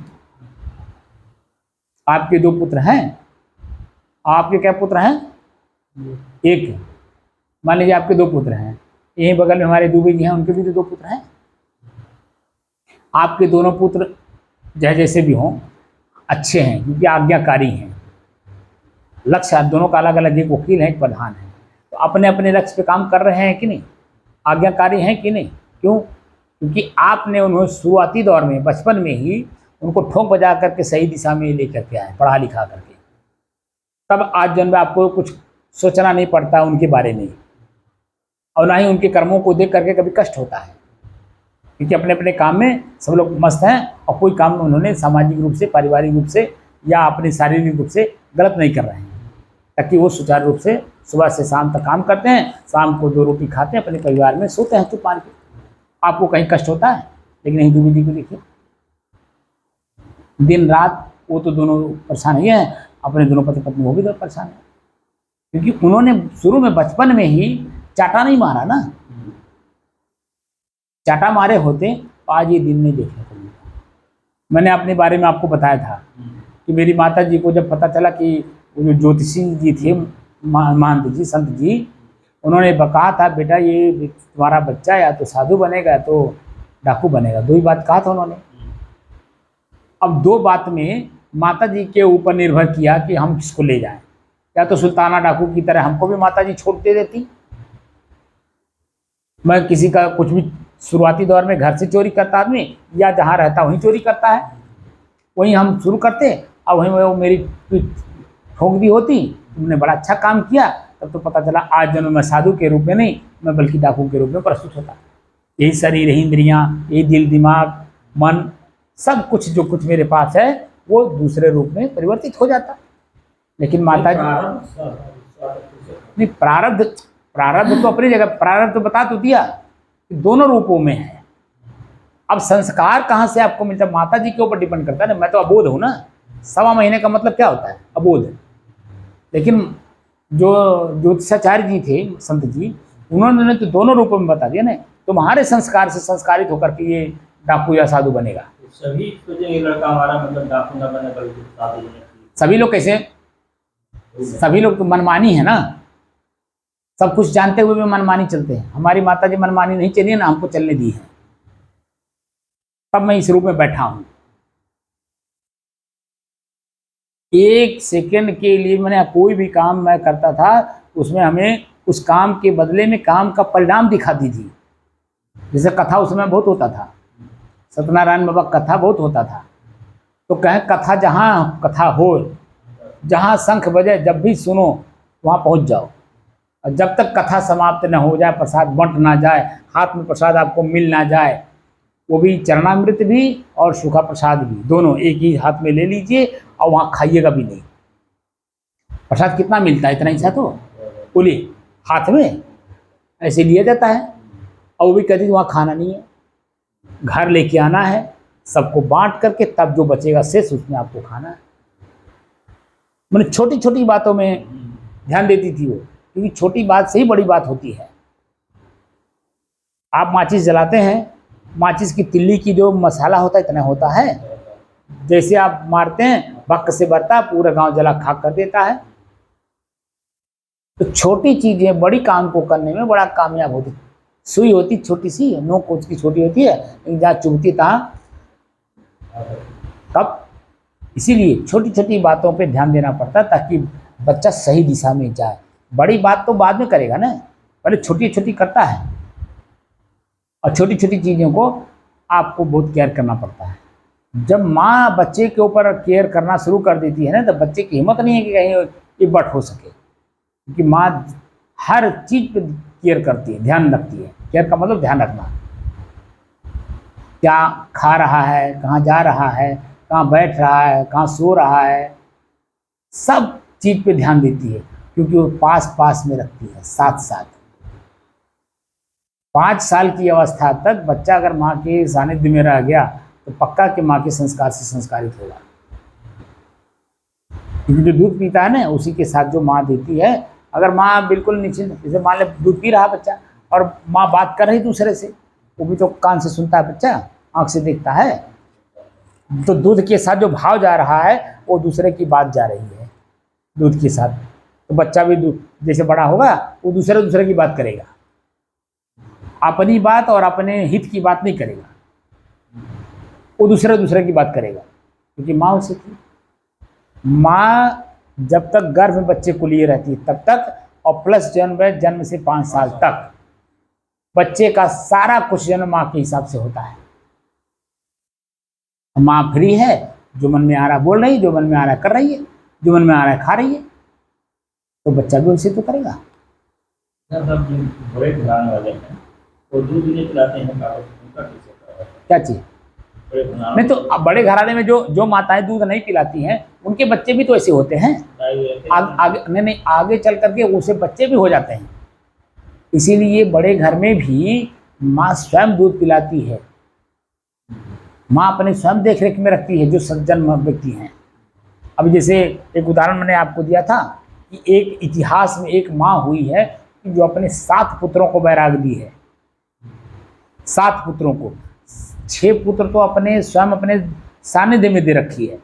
आपके 2 पुत्र हैं, आपके क्या पुत्र हैं? एक। मान लीजिए आपके 2 पुत्र हैं, यहीं बगल में हमारे दुबे जी हैं, उनके भी तो 2 पुत्र हैं। आपके दोनों पुत्र जैसे भी हों अच्छे हैं, क्योंकि आज्ञाकारी हैं। लक्ष्य दोनों का अलग अलग, एक वकील है, एक प्रधान है, तो अपने अपने लक्ष्य पे काम कर रहे हैं कि नहीं, आज्ञाकारी हैं कि नहीं। क्यों? क्योंकि आपने उन्हें शुरुआती दौर में, बचपन में ही उनको ठोक बजा करके सही दिशा में लेकर के आए, पढ़ा लिखा करके। तब आज जन्म में आपको कुछ सोचना नहीं पड़ता उनके बारे में, और ना ही उनके कर्मों को देख करके कभी कष्ट होता है, क्योंकि अपने अपने काम में सब लोग मस्त हैं और कोई काम उन्होंने सामाजिक रूप से, पारिवारिक रूप से या अपने शारीरिक रूप से गलत नहीं कर रहे हैं, ताकि वो सुचारू रूप से सुबह से शाम तक काम करते हैं, शाम को 2 रोटी खाते हैं, अपने परिवार में सोते हैं चुप मान के। आपको कहीं कष्ट होता है? लेकिन हिंदू विधि को देखिए, दिन रात वो तो दोनों परेशान ही हैं, अपने दोनों पति पत्नी वो भी तो परेशान है, क्योंकि उन्होंने शुरू में बचपन में ही चाटा नहीं मारा ना। चाटा मारे होते तो आज ये दिन नहीं देखने को मिलता। मैंने अपने बारे में आपको बताया था कि मेरी माता जी को जब पता चला कि वो जो ज्योतिषी जी थे, महंत जी, संत जी, उन्होंने कहा था बेटा ये तुम्हारा बच्चा या तो साधु बनेगा या तो डाकू बनेगा, 2 ही बात कहा था उन्होंने। अब 2 बात में माता जी के ऊपर निर्भर किया कि हम किसको ले जाएं, या तो सुल्ताना डाकू की तरह हमको भी माता जी छोड़ दे देती, मैं किसी का कुछ भी शुरुआती दौर में घर से चोरी करता आदमी, या जहाँ रहता वहीं चोरी करता है, वहीं हम शुरू करते और वहीं वो मेरी ठोक दी होती, तुमने बड़ा अच्छा काम किया, तब तो पता चला आज जन्म मैं साधु के रूप में नहीं, मैं बल्कि डाकू के रूप में प्रस्तुत होता। यही शरीर, इंद्रियां, यही दिल, दिमाग, मन, सब कुछ जो कुछ मेरे पास है वो दूसरे रूप में परिवर्तित हो जाता। लेकिन माता जी नहीं, प्रारब्ध तो अपनी जगह, प्रारब्ध तो बता तो दिया कि दोनों रूपों में है। अब संस्कार कहाँ से आपको मिलता है, माता जी के ऊपर डिपेंड करता है ना। मैं तो अबोध हूँ ना, 1.25 महीने का मतलब क्या होता है, अबोध। लेकिन जो ज्योतिषाचार्य जी थे, संत जी, उन्होंने तो दोनों रूपों में बता दिया ना, तुम्हारे संस्कार से संस्कारित होकर के ये डाकू या साधु बनेगा। सभी सोचेंगे लड़का हमारा मतलब डाकू ना बने बल्कि साधु बने। सभी लोग कैसे? सभी लोग तो मनमानी है ना, सब कुछ जानते हुए भी मनमानी चलते हैं। हमारी माता जी मनमानी नहीं चली ना, हमको चलने दी है, तब मैं इस रूप में बैठा हूं। 1 सेकंड के लिए मैंने कोई भी काम मैं करता था, उसमें हमें उस काम के बदले में काम का परिणाम दिखाती थी। जैसे कथा उस समय बहुत होता था, सत्यनारायण बाबा कथा बहुत होता था, तो कहें कथा जहाँ कथा हो, जहाँ शंख बजे जब भी सुनो वहाँ पहुँच जाओ, और जब तक कथा समाप्त न हो जाए, प्रसाद बंट ना जाए, हाथ में प्रसाद आपको मिल ना जाए, वो भी चरणामृत भी और सूखा प्रसाद भी, दोनों एक ही हाथ में ले लीजिए और वहाँ खाइएगा भी नहीं। प्रसाद कितना मिलता है, इतना ही सा तो बोलिए, हाथ में ऐसे लिया जाता है, और वो भी कहती वहाँ खाना नहीं है, घर लेके आना है, सबको बांट करके तब जो बचेगा शेष उसमें आपको खाना है। मैंने छोटी छोटी बातों में ध्यान देती थी वो, क्योंकि छोटी बात से ही बड़ी बात होती है। आप माचिस जलाते हैं, माचिस की तिल्ली की जो मसाला होता है इतना होता है, जैसे आप मारते हैं बक से बरता, पूरा गांव जला खाक कर देता है। तो छोटी चीजें बड़ी काम को करने में बड़ा कामयाब होती। सुई होती छोटी सी, नोक उसकी छोटी होती है, लेकिन जहाँ चुभती तहाँ तब। इसीलिए छोटी छोटी बातों पे ध्यान देना पड़ता है, ताकि बच्चा सही दिशा में जाए। बड़ी बात तो बाद में करेगा ना, पहले छोटी छोटी करता है, और छोटी छोटी चीज़ों को आपको बहुत केयर करना पड़ता है। जब माँ बच्चे के ऊपर केयर करना शुरू कर देती है ना, तो बच्चे की हिम्मत नहीं है कि कहीं ये बट हो सके, क्योंकि माँ हर चीज़ पे केयर करती है, ध्यान रखती है। केयर का मतलब ध्यान रखना, क्या खा रहा है, कहाँ जा रहा है, कहाँ बैठ रहा है, कहाँ सो रहा है, सब चीज़ पे ध्यान देती है, क्योंकि वो पास पास में रखती है, साथ साथ। 5 साल की अवस्था तक बच्चा अगर माँ के सानिध्य में रह गया तो पक्का कि माँ के संस्कार से संस्कारित होगा, क्योंकि जो दूध पीता है ना, उसी के साथ जो माँ देती है। अगर माँ बिल्कुल निश्चिंत, जैसे मान ले दूध पी रहा बच्चा और माँ बात कर रही दूसरे से, वो भी तो कान से सुनता है बच्चा, आँख से देखता है, तो दूध के साथ जो भाव जा रहा है वो दूसरे की बात जा रही है दूध के साथ। तो बच्चा भी दूध जैसे बड़ा होगा वो दूसरे की बात करेगा। अपनी बात और अपने हित की बात नहीं करेगा, वो दूसरे की बात करेगा, क्योंकि माँ उसे थी। माँ जब तक गर्भ में बच्चे को लिए रहती है तब तक, और प्लस जन्म से 5 साल तक बच्चे का सारा कुछ जन्म माँ के हिसाब से होता है। माँ फ्री है, जो मन में आ रहा बोल रही है, जो मन में आ रहा कर रही है, जो मन में आ रहा है खा रही है, तो बच्चा भी उसे तो करेगा। सब जो बड़े घराने वाले हैं वो दूध नहीं पिलाते हैं, उनका कैसे होता है? क्या चीज? बड़े घराने नहीं तो अब बड़े घराने में जो माताएं दूध नहीं पिलाती हैं उनके बच्चे भी तो ऐसे होते हैं। आगे नहीं, आगे चल करके उसे बच्चे भी हो जाते हैं। इसीलिए बड़े घर में भी माँ स्वयं दूध पिलाती है। माँ अपने स्वयं देख रेख में रखती है जो सज्जन व्यक्ति हैं। अब जैसे एक उदाहरण मैंने आपको दिया था कि एक इतिहास में एक माँ हुई है कि जो अपने 7 पुत्रों को बैराग दी है। 7 पुत्रों को, 6 पुत्र तो अपने स्वयं अपने सानिध्य में दे रखी है।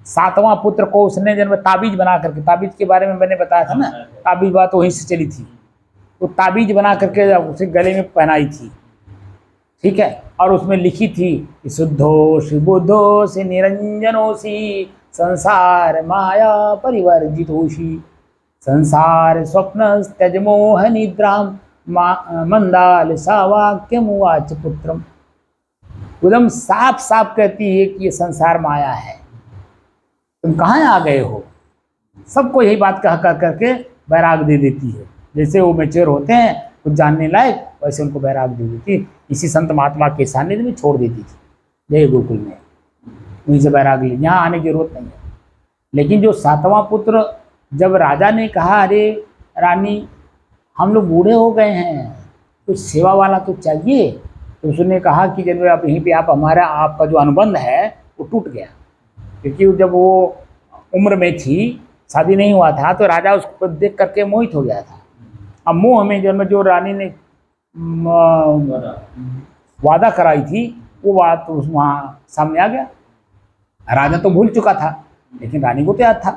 7वां पुत्र को उसने जन्म ताबीज बना करके, ताबीज के बारे में मैंने बताया था ना, ताबीज बात वहीं से चली थी। तो ताबीज बना करके उसे गले में पहनाई थी, ठीक है, और उसमें लिखी थी कि शुद्धोषि बुद्धोषि निरंजनोषि संसार माया परिवर्जितोषि संसार स्वप्न त्यज मोह निद्राम मंदाल सावाक्यमुवाच पुत्रम। एकदम साफ साफ कहती है कि ये संसार माया है, तुम कहाँ आ गए हो। सबको यही बात कह करके बैराग दे देती है। जैसे वो मैच्योर होते हैं कुछ जानने लायक, वैसे उनको बैराग दे देती। इसी संत महात्मा के सानिध्य में छोड़ देती थी, जय गोकुल में, वहीं से बैराग ले, यहाँ आने की जरूरत नहीं है। लेकिन जो 7वां पुत्र, जब राजा ने कहा अरे रानी हम लोग बूढ़े हो गए हैं, कुछ सेवा वाला तो चाहिए, तो उसने कहा कि जब आप यहीं पे आप हमारा आपका जो अनुबंध है वो टूट गया। क्योंकि जब वो उम्र में थी, शादी नहीं हुआ था, तो राजा उसको देख करके मोहित हो गया था। अब मोह में जो रानी ने वादा कराई थी वो बात उस वहाँ सामने आ गया। राजा तो भूल चुका था, लेकिन रानी को तो याद था।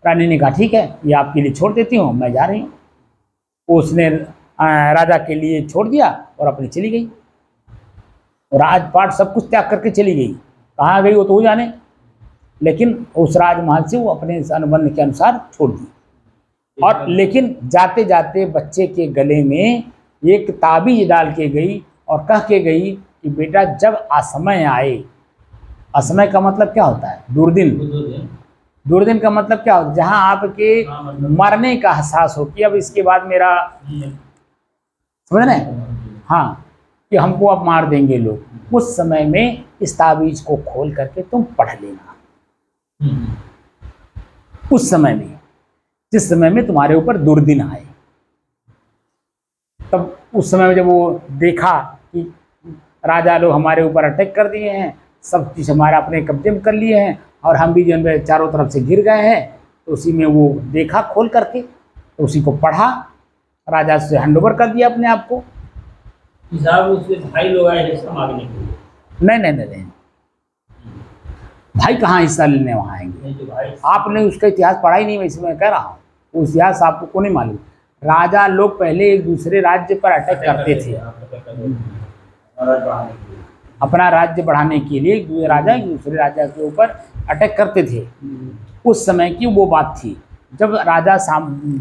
रानी ने कहा ठीक है, ये आपके लिए छोड़ देती हूँ, मैं जा रही हूँ। उसने राजा के लिए छोड़ दिया और अपनी चली गई। राजपाट सब कुछ त्याग करके चली गई। कहाँ गई वो तो जाने, लेकिन उस राजमहल से वो अपने अनुबंध के अनुसार छोड़ दी। और लेकिन जाते जाते बच्चे के गले में एक ताबीज डाल के गई और कह के गई कि बेटा जब असमय आए, असमय का मतलब क्या होता है? दुर्दिन। दुर्दिन का मतलब क्या होता है? जहाँ आपके मरने का एहसास हो कि अब इसके बाद मेरा, समझ रहे हैं, हाँ, कि हमको अब मार देंगे लोग, उस समय में इस ताबीज को खोल करके तुम पढ़ लेना। उस समय में, जिस समय में तुम्हारे ऊपर दुर्दिन आए, तब उस समय में जब वो देखा कि राजा लोग हमारे ऊपर अटैक कर दिए हैं, सब चीज़ हमारा अपने कब्जे में कर लिए हैं और हम भी जो है चारों तरफ से घिर गए हैं, तो उसी में वो देखा खोल करके, तो उसी को पढ़ा, राजा से हैंडओवर कर दिया अपने आप को। साहब उसके भाई लोग आए हिस्सा मांगने के लिए? नहीं, भाई कहाँ हिस्सा लेने वहाँ आएंगे? आपने उसका इतिहास पढ़ा ही नहीं, वैसे मैं कह रहा हूँ, वो इतिहास आपको नहीं मालूम। राजा लोग पहले एक दूसरे राज्य पर अटैक करते थे, अपना राज्य बढ़ाने के लिए एक राजा एक दूसरे राजा के ऊपर अटैक करते थे। उस समय की वो बात थी, जब राजा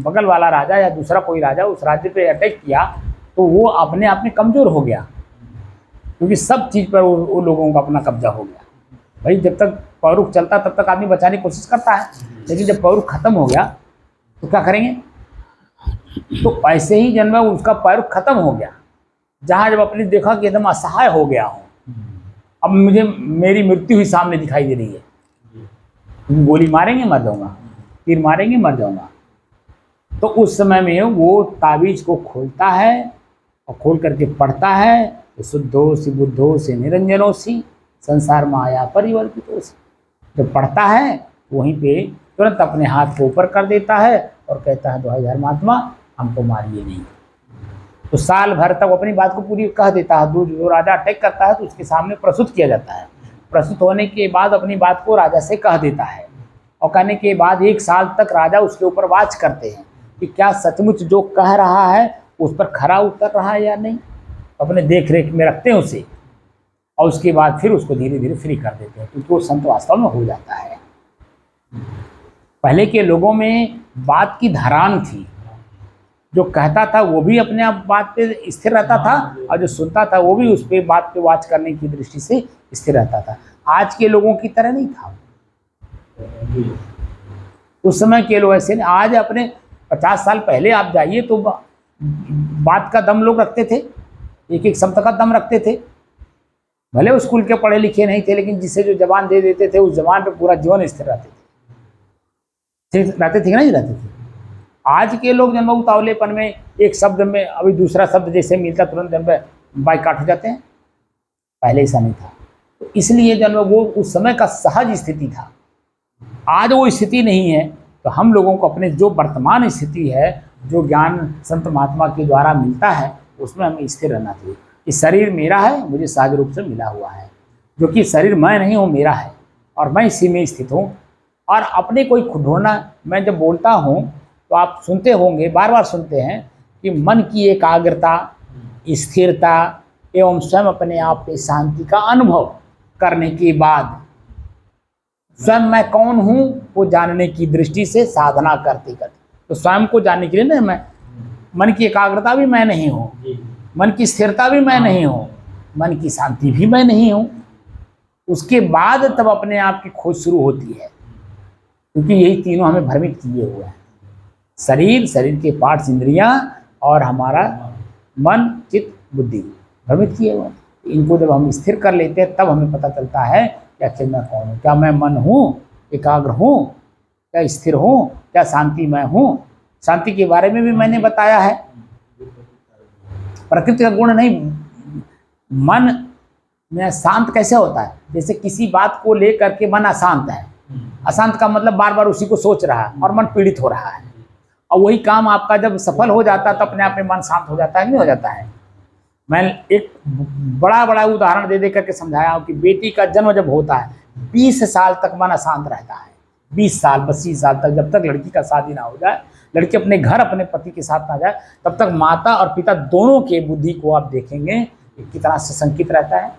बगल वाला राजा या दूसरा कोई राजा उस राज्य पे अटैक किया, तो वो अपने आप में कमज़ोर हो गया, क्योंकि सब चीज़ पर वो लोगों का अपना कब्जा हो गया। भाई जब तक पौरुख चलता तब तक आदमी बचाने की कोशिश करता है, लेकिन जब पौरुख खत्म हो गया तो क्या करेंगे? तो ऐसे ही जन्म उसका पौरुख खत्म हो गया, जहाँ जब अपनी देखा कि एकदम असहाय हो गया हूँ, अब मुझे मेरी मृत्यु ही सामने दिखाई दे रही है, गोली मारेंगे मर जाऊँगा, तीर मारेंगे मर जाऊँगा, तो उस समय में वो ताबीज को खोलता है और खोल करके पढ़ता है कि शुद्धोषि बुद्धोषि निरंजनोषि संसार माया परिवर्तितोषि। जब पढ़ता है वहीं पे तुरंत अपने हाथ को ऊपर कर देता है और कहता है दोहाई धर्मात्मा हमको मारिए नहीं। तो साल भर तक अपनी बात को पूरी कह देता है। जो राजा अटैक करता है तो उसके सामने प्रस्तुत किया जाता है। प्रस्तुत होने के बाद अपनी बात को राजा से कह देता है, और कहने के बाद 1 साल तक राजा उसके ऊपर वाच करते हैं कि क्या सचमुच जो कह रहा है उस पर खरा उतर रहा है या नहीं। अपने देख रेख में रखते हैं उसे, और उसके बाद फिर उसको धीरे धीरे फ्री कर देते हैं, क्योंकि वो संत वास्तव में हो जाता है। पहले के लोगों में बात की धरान थी, जो कहता था वो भी अपने आप बात पे स्थिर रहता था, और जो सुनता था वो भी उस पे बात पे वाच करने की दृष्टि से स्थिर रहता था। आज के लोगों की तरह नहीं था, उस समय के लोग ऐसे नहीं। आज अपने 50 साल पहले आप जाइए तो बात का दम लोग रखते थे, एक एक शब्द का दम रखते थे। भले वो स्कूल के पढ़े लिखे नहीं थे, लेकिन जिसे जो जबान दे देते थे उस जबान पे पूरा जीवन स्थिर रहते थे कि नहीं रहते थे। आज के लोग जन्म उतावलेपन में एक शब्द में अभी दूसरा शब्द जैसे मिलता तुरंत बाइकाट हो जाते हैं। पहले ऐसा नहीं था, तो इसलिए जन्म वो उस समय का सहज स्थिति था। आज वो स्थिति नहीं है, तो हम लोगों को अपने जो वर्तमान स्थिति है, जो ज्ञान संत महात्मा के द्वारा मिलता है, उसमें हमें स्थिर रहना चाहिए कि शरीर मेरा है, मुझे सहज रूप से मिला हुआ है, जो कि शरीर मैं नहीं हूँ, मेरा है, और मैं इसी में स्थित हूँ। और अपने कोई ढूंढना, मैं जब बोलता हूँ तो आप सुनते होंगे, बार बार सुनते हैं कि मन की एकाग्रता, स्थिरता एवं स्वयं अपने आप पे शांति का अनुभव करने के बाद स्वयं मैं कौन हूँ वो जानने की दृष्टि से साधना करते करते, तो स्वयं को जानने के लिए ना, मैं मन की एकाग्रता भी मैं नहीं हूँ, मन की स्थिरता भी मैं नहीं हूँ, मन की शांति भी मैं नहीं हूँ। उसके बाद तब अपने आप की खोज शुरू होती है, क्योंकि यही तीनों हमें भ्रमित किए हुए हैं। शरीर, शरीर के पार्ट्स, इंद्रियां, और हमारा मन, चित्त, बुद्धि भ्रमित किए हुए हैं। इनको जब हम स्थिर कर लेते हैं तब हमें पता चलता है कि आखिर मैं कौन हूँ। क्या मैं मन हूँ, एकाग्र हूँ, क्या स्थिर हूँ, क्या शांति मैं हूँ। शांति के बारे में भी मैंने बताया है, प्रकृति का गुण नहीं। मन में शांत कैसे होता है, जैसे किसी बात को लेकर के मन अशांत है। अशांत का मतलब बार बार उसी को सोच रहा है और मन पीड़ित हो रहा है, और वही काम आपका जब सफल हो जाता है तो अपने आप में मन शांत हो जाता है कि नहीं हो जाता है। मैं एक बड़ा उदाहरण दे करके समझाया हूँ कि बेटी का जन्म जब होता है 20 साल तक मन अशांत रहता है, 20 साल 25 साल तक, जब तक लड़की का शादी ना हो जाए, लड़की अपने घर अपने पति के साथ ना जाए, तब तक माता और पिता दोनों के बुद्धि को आप देखेंगे कितना सशंकित रहता है।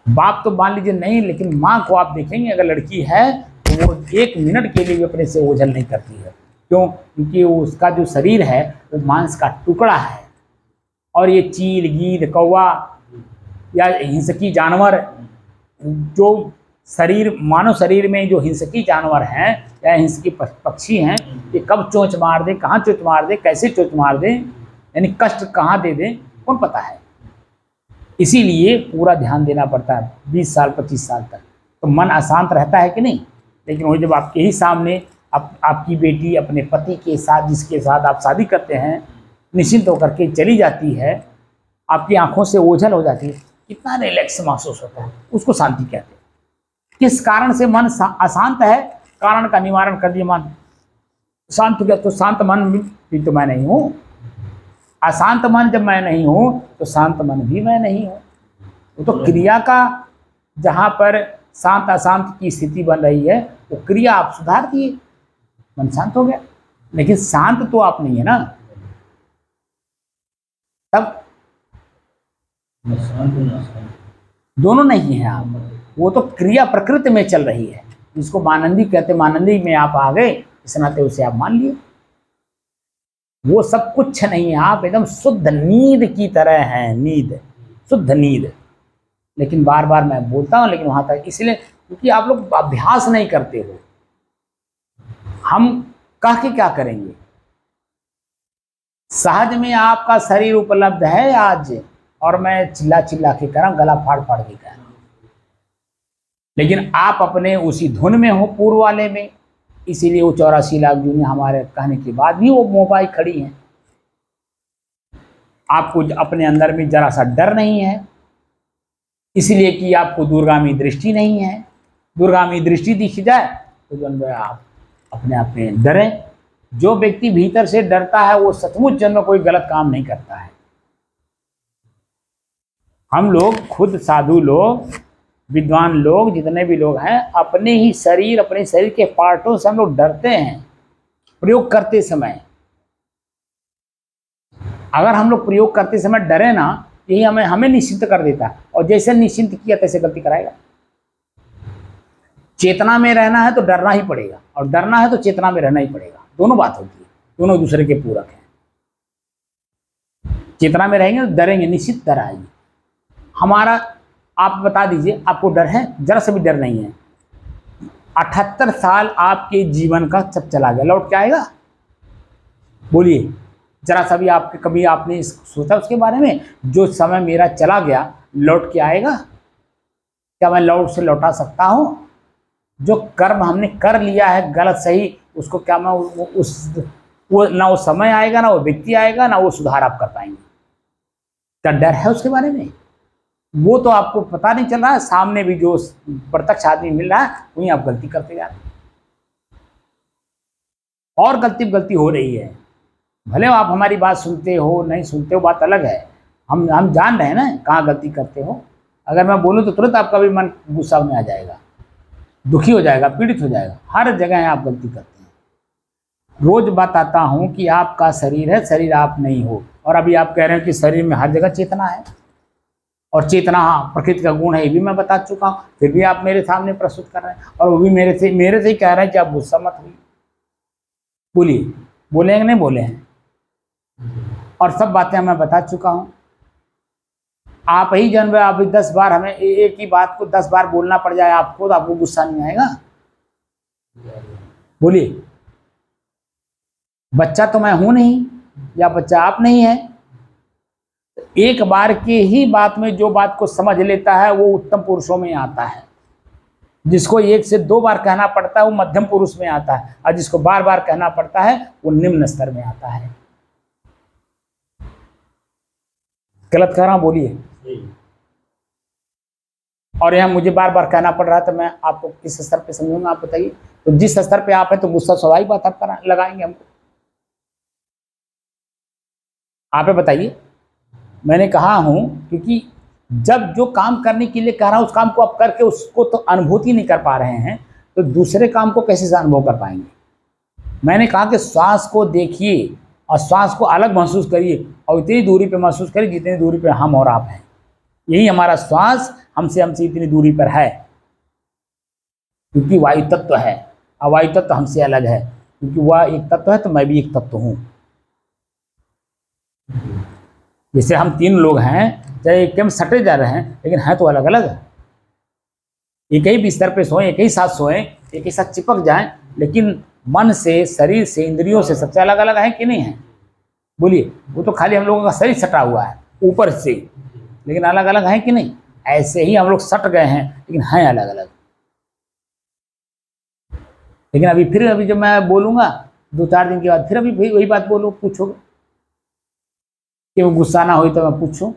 बाप तो मान लीजिए नहीं, लेकिन माँ को आप देखेंगे, अगर लड़की है तो वो 1 मिनट के लिए भी अपने से ओझल नहीं करती है। क्यों? क्योंकि उसका जो शरीर है वो मांस का टुकड़ा है, और ये चील, गीद, कौवा या हिंसकी जानवर, जो शरीर, मानव शरीर में जो हिंसकी जानवर हैं या हिंसकी पक्षी हैं, ये कब चोंच मार दे, कहाँ चोंच मार दे, कैसे चोंच मार दे, यानी कष्ट कहाँ दे दे, कौन पता है। इसीलिए पूरा ध्यान देना पड़ता है 20 साल 25 साल तक, तो मन अशांत रहता है कि नहीं। लेकिन वही जब आपके ही सामने आपकी बेटी अपने पति के साथ, जिसके साथ आप शादी करते हैं, निश्चिंत होकर के चली जाती है, आपकी आंखों से ओझल हो जाती है, कितना रिलैक्स महसूस होता है, उसको शांति कहते हैं। किस कारण से मन अशांत है, कारण का निवारण कर दिया, मन शांत हो गया। तो शांत मन भी तो मैं नहीं हूँ, अशांत मन जब मैं नहीं हूँ तो शांत मन भी मैं नहीं हूँ। वो तो क्रिया का, जहाँ पर शांत अशांत की स्थिति बन रही है, वो क्रिया आप सुधार दिए, मन शांत हो गया। लेकिन शांत तो आप नहीं है ना, तब दोनों नहीं है आप, वो तो क्रिया प्रकृति में चल रही है, जिसको मानंदी कहते, मानंदी में आप आ गए, इस नाते उसे आप मान लिए। वो सब कुछ नहीं है, आप एकदम शुद्ध नींद की तरह हैं, नींद, शुद्ध नींद। लेकिन बार बार मैं बोलता हूँ, लेकिन वहां तक इसलिए क्योंकि आप लोग अभ्यास नहीं करते हो। हम कह के क्या करेंगे, सहज में आपका शरीर उपलब्ध है आज, और मैं चिल्ला चिल्ला के कह रहा हूं, गला फाड़ फाड़ के कह रहा हूं, लेकिन आप अपने उसी धुन में हो, पूर्व वाले में। इसीलिए वो 84 लाख दुनिया हमारे कहने के बाद भी वो मोबाइल खड़ी हैं। आपको अपने अंदर में जरा सा डर नहीं है, इसलिए कि आपको दूरगामी दृष्टि नहीं है। दूरगामी दृष्टि दिख जाए तो जन्म आप अपने आप में डरें। जो व्यक्ति भीतर से डरता है वो सचमुच जन्म कोई गलत काम नहीं करता है। हम लोग खुद साधु लोग, विद्वान लोग, जितने भी लोग हैं, अपने ही शरीर, अपने शरीर के पार्टों से हम लोग डरते हैं प्रयोग करते समय। अगर हम लोग प्रयोग करते समय डरे ना, यही हमें निश्चिंत कर देता है, और जैसे निश्चिंत किया तैसे गलती कराएगा। चेतना में रहना है तो डरना ही पड़ेगा, और डरना है तो चेतना में रहना ही पड़ेगा। दोनों बात होती है, दोनों दूसरे के पूरक हैं। चेतना में रहेंगे तो डरेंगे, निश्चित डर आएगी हमारा। आप बता दीजिए, आपको डर है? जरा से भी डर नहीं है। 78 साल आपके जीवन का सब चला गया, लौट के आएगा? बोलिए, जरा सा भी आपके कभी आपने सोचा उसके बारे में? जो समय मेरा चला गया लौट के आएगा? क्या मैं से लौटा सकता हूं? जो कर्म हमने कर लिया है गलत सही, उसको क्या मैं वो ना वो समय आएगा, ना वो व्यक्ति आएगा, ना वो सुधार आप कर पाएंगे? क्या डर है उसके बारे में? वो तो आपको पता नहीं चल रहा है, सामने भी जो प्रत्यक्ष आदमी मिल रहा है वहीं आप गलती करते जा रहे हैं, और गलती हो रही है। भले आप हमारी बात सुनते हो नहीं सुनते हो, बात अलग है। हम जान रहे हैं ना कहाँ गलती करते हो। अगर मैं बोलूँ तो तुरंत आपका भी मन गुस्सा में आ जाएगा, दुखी हो जाएगा, पीड़ित हो जाएगा। हर जगह आप गलती करते हैं। रोज बताता हूँ कि आपका शरीर है, शरीर आप नहीं हो। और अभी आप कह रहे हैं कि शरीर में हर जगह चेतना है, और चेतना हाँ प्रकृति का गुण है, ये भी मैं बता चुका हूँ। फिर भी आप मेरे सामने प्रस्तुत कर रहे हैं, और वो भी मेरे से ही कह रहे हैं कि आप गुस्सा मत होइए। बोलिए, बोले हैं कि नहीं बोले हैं? और सब बातें मैं बता चुका हूँ। आप ही जन्म, आप 10 बार हमें एक ही बात को 10 बार बोलना पड़ जाए आपको, तो आपको गुस्सा नहीं आएगा? बोलिए, बच्चा तो मैं हूं नहीं, या बच्चा आप नहीं है। एक बार के ही बात में जो बात को समझ लेता है वो उत्तम पुरुषों में आता है। जिसको 1 से 2 बार कहना पड़ता है वो मध्यम पुरुष में आता है, और जिसको बार बार कहना पड़ता है वो निम्न स्तर में आता है। गलत कह रहा हूं? बोलिए। और यह मुझे बार बार कहना पड़ रहा है, तो मैं आपको किस स्तर पे समझूंगा? आप बताइए। तो जिस स्तर पे आप है तो गुस्सा स्वाभाविक बात आप लगाएंगे हमको। आप बताइए। मैंने कहा हूं क्योंकि जब जो काम करने के लिए कह रहा हूं उस काम को आप करके उसको तो अनुभूति नहीं कर पा रहे हैं, तो दूसरे काम को कैसे से अनुभव कर पाएंगे? मैंने कहा कि श्वास को देखिए और श्वास को अलग महसूस करिए, और इतनी दूरी पे महसूस करिए जितनी दूरी पे हम और आप हैं। यही हमारा श्वास हमसे इतनी दूरी पर है, क्योंकि वायु तत्व है, और वायु तत्व हमसे अलग है। क्योंकि वह एक तत्व है तो मैं भी एक तत्व हूं। जैसे हम 3 लोग हैं, चाहे एक में सटे जा रहे हैं, लेकिन हैं तो अलग अलग। एक ही बिस्तर पे सोएं, एक ही साथ सोएं, एक ही साथ चिपक जाएं, लेकिन मन से, शरीर से, इंद्रियों से सबसे अलग अलग है कि नहीं है? बोलिए। वो तो खाली हम लोगों का शरीर सटा हुआ है ऊपर से, लेकिन अलग अलग है कि नहीं? ऐसे ही हम लोग सट गए हैं लेकिन हैं अलग अलग। लेकिन अभी जब मैं बोलूंगा 2-4 दिन के बाद फिर अभी वही बात बोलो, पूछोगे कि वो गुस्सा ना हुई तो मैं पूछूं।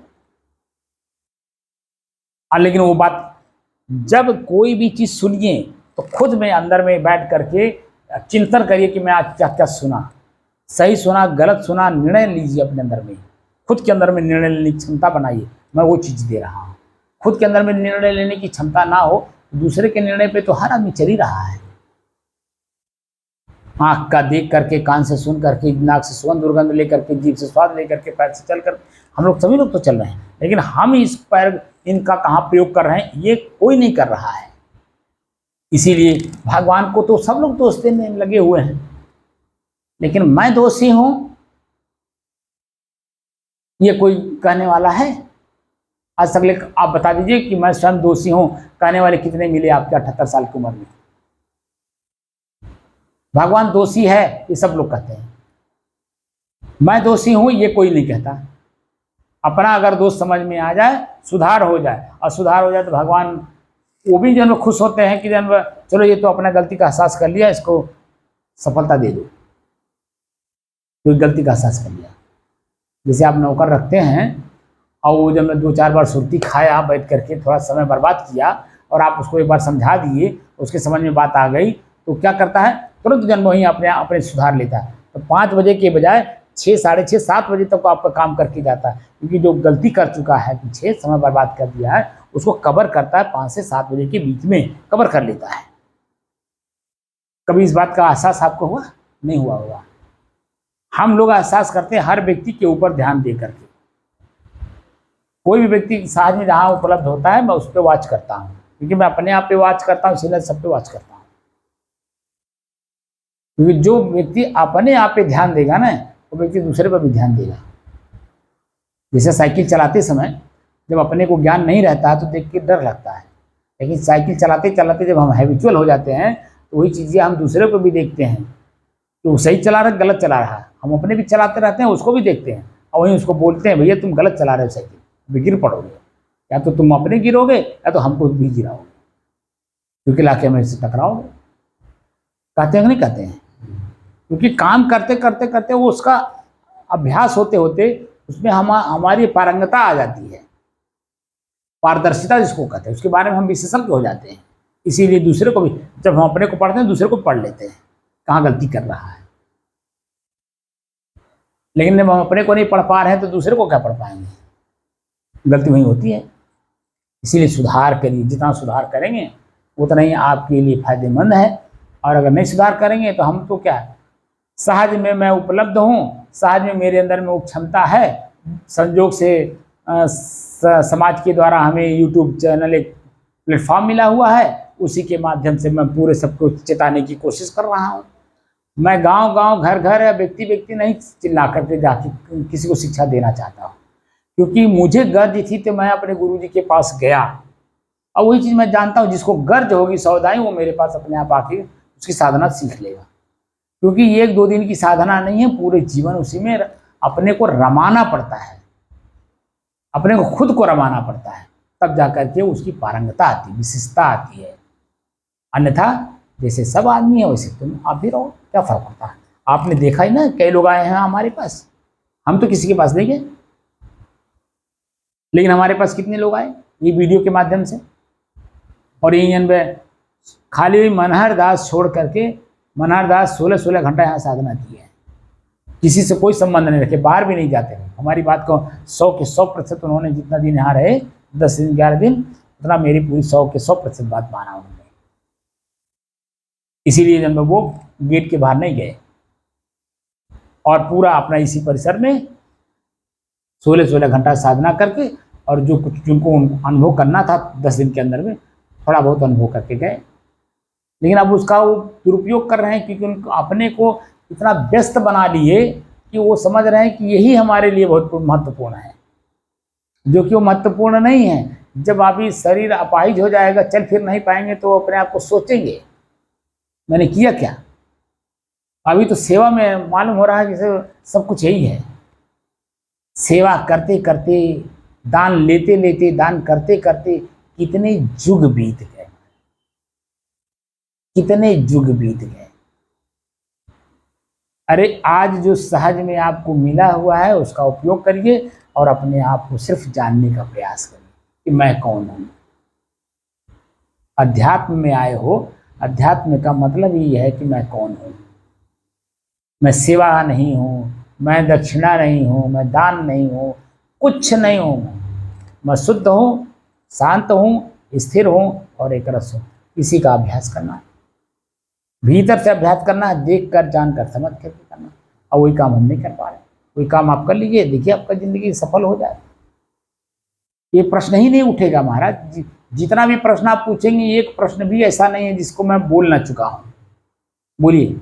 लेकिन वो बात जब कोई भी चीज सुनिए तो खुद में अंदर में बैठ करके चिंतन करिए कि मैं आज क्या क्या सुना, सही सुना, गलत सुना। निर्णय लीजिए अपने अंदर में, खुद के अंदर में निर्णय लेने की क्षमता बनाइए। मैं वो चीज दे रहा हूँ। खुद के अंदर में निर्णय लेने की क्षमता ना हो, दूसरे के निर्णय पे तो हर आदमी चल ही रहा है। आंख का देख करके, कान से सुन करके, नाक से सुगंध दुर्गंध लेकर के, जीभ से स्वाद लेकर के, पैर से चल कर, हम लोग सभी लोग तो चल रहे हैं, लेकिन हम इस पैर इनका कहाँ प्रयोग कर रहे हैं ये कोई नहीं कर रहा है। इसीलिए भगवान को तो सब लोग दोष देने लगे हुए हैं, लेकिन मैं दोषी हूं ये कोई कहने वाला है? आज तक आप बता दीजिए कि मैं स्वयं दोषी हूं, कहने वाले कितने मिले आपके 78 साल की उम्र में? भगवान दोषी है ये सब लोग कहते हैं, मैं दोषी हूं ये कोई नहीं कहता। अपना अगर दोष समझ में आ जाए, सुधार हो जाए, और सुधार हो जाए तो भगवान वो भी जन खुश होते हैं कि जन चलो ये तो अपना गलती का एहसास कर लिया, इसको सफलता दे दो, कोई गलती का एहसास कर लिया। जैसे आप नौकर रखते हैं और वो जब 2-4 बार सुर्ती खाया बैठ करके, थोड़ा समय बर्बाद किया, और आप उसको एक बार समझा दिए, उसके समझ में बात आ गई, तो क्या करता है? तुरंत जन्म वहीं अपने सुधार लेता है। तो 5 बजे के बजाय 6, साढ़े 6, 7 बजे तक आपका काम करके जाता है, क्योंकि जो गलती कर चुका है पीछे, समय बर्बाद कर दिया है, उसको कवर करता है। 5 से 7 बजे के बीच में कवर कर लेता है। कभी इस बात का एहसास आपको हुआ? नहीं हुआ होगा। हम लोग एहसास करते हैं हर व्यक्ति के ऊपर ध्यान दे करके। कोई भी व्यक्ति समाज में जहाँ उपलब्ध होता है मैं उस पर वॉच करता हूँ, क्योंकि मैं अपने आप पे वॉच करता हूँ, इसलिए सब पे वॉच करता हूँ। क्योंकि जो व्यक्ति अपने आप पे ध्यान देगा ना, वो व्यक्ति दूसरे पर भी ध्यान देगा। जैसे साइकिल चलाते समय जब अपने को ज्ञान नहीं रहता है तो देख के डर लगता है, लेकिन साइकिल चलाते चलाते जब हम हैबिचुअल हो जाते हैं तो वही चीज़ें हम दूसरे को भी देखते हैं कि वो सही चला रहा है गलत चला रहा है, हम अपने भी चलाते रहते हैं, उसको भी देखते हैं और वहीं उसको बोलते हैं भैया तुम गलत चला रहे हो साइकिल, अभी गिर पड़ोगे, या तो तुम अपने गिरोगे या तो हमको भी गिराओगे, क्योंकि लाके हमें इससे टकराओगे। कहते हैं कि नहीं कहते हैं? क्योंकि काम करते करते करते वो उसका अभ्यास होते होते उसमें हमारी पारंगता आ जाती है, पारदर्शिता जिसको कहते हैं, उसके बारे में हम विशेषज्ञ हो जाते हैं। इसीलिए दूसरे को भी, जब हम अपने को पढ़ते हैं दूसरे को पढ़ लेते हैं कहाँ गलती कर रहा है। लेकिन जब हम अपने को नहीं पढ़ पा रहे हैं तो दूसरे को क्या पढ़ पाएंगे? गलती वहीं होती है। इसीलिए सुधार करिए, जितना सुधार करेंगे उतना ही आपके लिए फायदेमंद है। और अगर नहीं सुधार करेंगे तो हम तो क्या है, सहज में मैं उपलब्ध हूँ, सहज में मेरे अंदर में वो क्षमता है, संयोग से समाज के द्वारा हमें यूट्यूब चैनल एक प्लेटफॉर्म मिला हुआ है, उसी के माध्यम से मैं पूरे सबको चेताने की कोशिश कर रहा हूँ। मैं गांव गांव घर घर या व्यक्ति व्यक्ति नहीं चिल्ला करके जाके किसी को शिक्षा देना चाहता हूँ, क्योंकि मुझे गर्ज थी तो मैं अपने गुरुजी के पास गया, और वही चीज़ मैं जानता हूँ जिसको गर्ज होगी सौदाई वो मेरे पास अपने आप आके उसकी साधना सीख लेगा। क्योंकि ये 1-2 दिन की साधना नहीं है, पूरे जीवन उसी में अपने को रमाना पड़ता है, अपने को खुद को रमाना पड़ता है, तब जाकर के उसकी पारंगता आती, विशेषता आती है। अन्यथा जैसे सब आदमी है वैसे तुम आप भी रहो, क्या फर्क पड़ता है? आपने देखा ही ना, कई लोग आए हैं हमारे पास, हम तो किसी के पास नहीं गए, लेकिन हमारे पास कितने लोग आए ये वीडियो के माध्यम से। और यही में खाली मनहर दास छोड़ करके, मनहर दास 16-16 घंटा यहाँ साधना की है, किसी से कोई संबंध नहीं रखे, बाहर भी नहीं जाते हैं। हमारी बात को 100 के 100% उन्होंने जितना दिन यहाँ रहे, 10 दिन 11 दिन, उतना मेरी पूरी 100 के 100% बात माना उन्होंने। इसीलिए जब वो गेट के बाहर नहीं गए और पूरा अपना इसी परिसर में 16-16 घंटा साधना करके, और जो कुछ जिनको अनुभव करना था 10 दिन के अंदर में थोड़ा बहुत अनुभव करके गए। लेकिन अब उसका वो दुरुपयोग कर रहे हैं, क्योंकि उनको अपने को इतना व्यस्त बना लिए कि वो समझ रहे हैं कि यही हमारे लिए बहुत महत्वपूर्ण है, जो कि वो महत्वपूर्ण नहीं है। जब अभी शरीर अपाहिज हो जाएगा, चल फिर नहीं पाएंगे, तो अपने आप को सोचेंगे मैंने किया क्या। अभी तो सेवा में मालूम हो रहा है जैसे सब कुछ यही है। सेवा करते करते, दान लेते लेते, दान करते करते कितने युग बीत गए, कितने युग बीत गए। अरे आज जो सहज में आपको मिला हुआ है उसका उपयोग करिए और अपने आप को सिर्फ जानने का प्रयास करिए कि मैं कौन हूँ। अध्यात्म में आए हो, अध्यात्म का मतलब ही है कि मैं कौन हूँ। मैं सेवा नहीं हूँ, मैं दक्षिणा नहीं हूँ, मैं दान नहीं हूँ, कुछ नहीं हूँ। मैं शुद्ध हूँ, शांत हूँ, स्थिर हूँ और एक रस हूँ। इसी का अभ्यास करना है, भीतर से अभ्यास करना है, देख कर जान कर समझ कर करना। और वही काम हम नहीं कर पा रहे, वही काम आप कर लीजिए, देखिए आपका जिंदगी सफल हो जाए। ये प्रश्न ही नहीं उठेगा महाराज, जितना भी प्रश्न आप पूछेंगे एक प्रश्न भी ऐसा नहीं है जिसको मैं बोल ना चुका हूँ। बोलिए,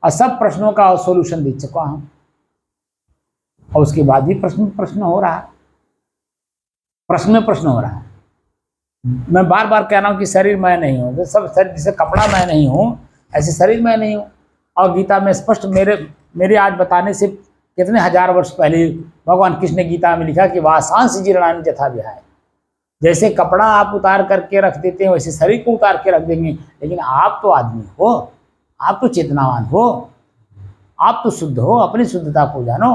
और सब प्रश्नों का सॉल्यूशन दे चुका हूँ, और उसके बाद भी प्रश्न हो रहा है, प्रश्न में प्रश्न हो रहा है। मैं बार बार कह रहा हूँ कि शरीर मैं नहीं हूँ, तो सब शरीर जैसे कपड़ा मैं नहीं हूँ ऐसे शरीर मैं नहीं हूँ। और गीता में स्पष्ट मेरे आज बताने से कितने हजार वर्ष पहले भगवान कृष्ण ने गीता में लिखा कि वासांस जीर्णानि यथा विहाय। जैसे कपड़ा आप उतार करके रख देते हैं वैसे शरीर को उतार के रख देंगे, लेकिन आप तो आदमी हो, आप तो चेतनावान हो, आप तो शुद्ध हो, अपनी शुद्धता को जानो।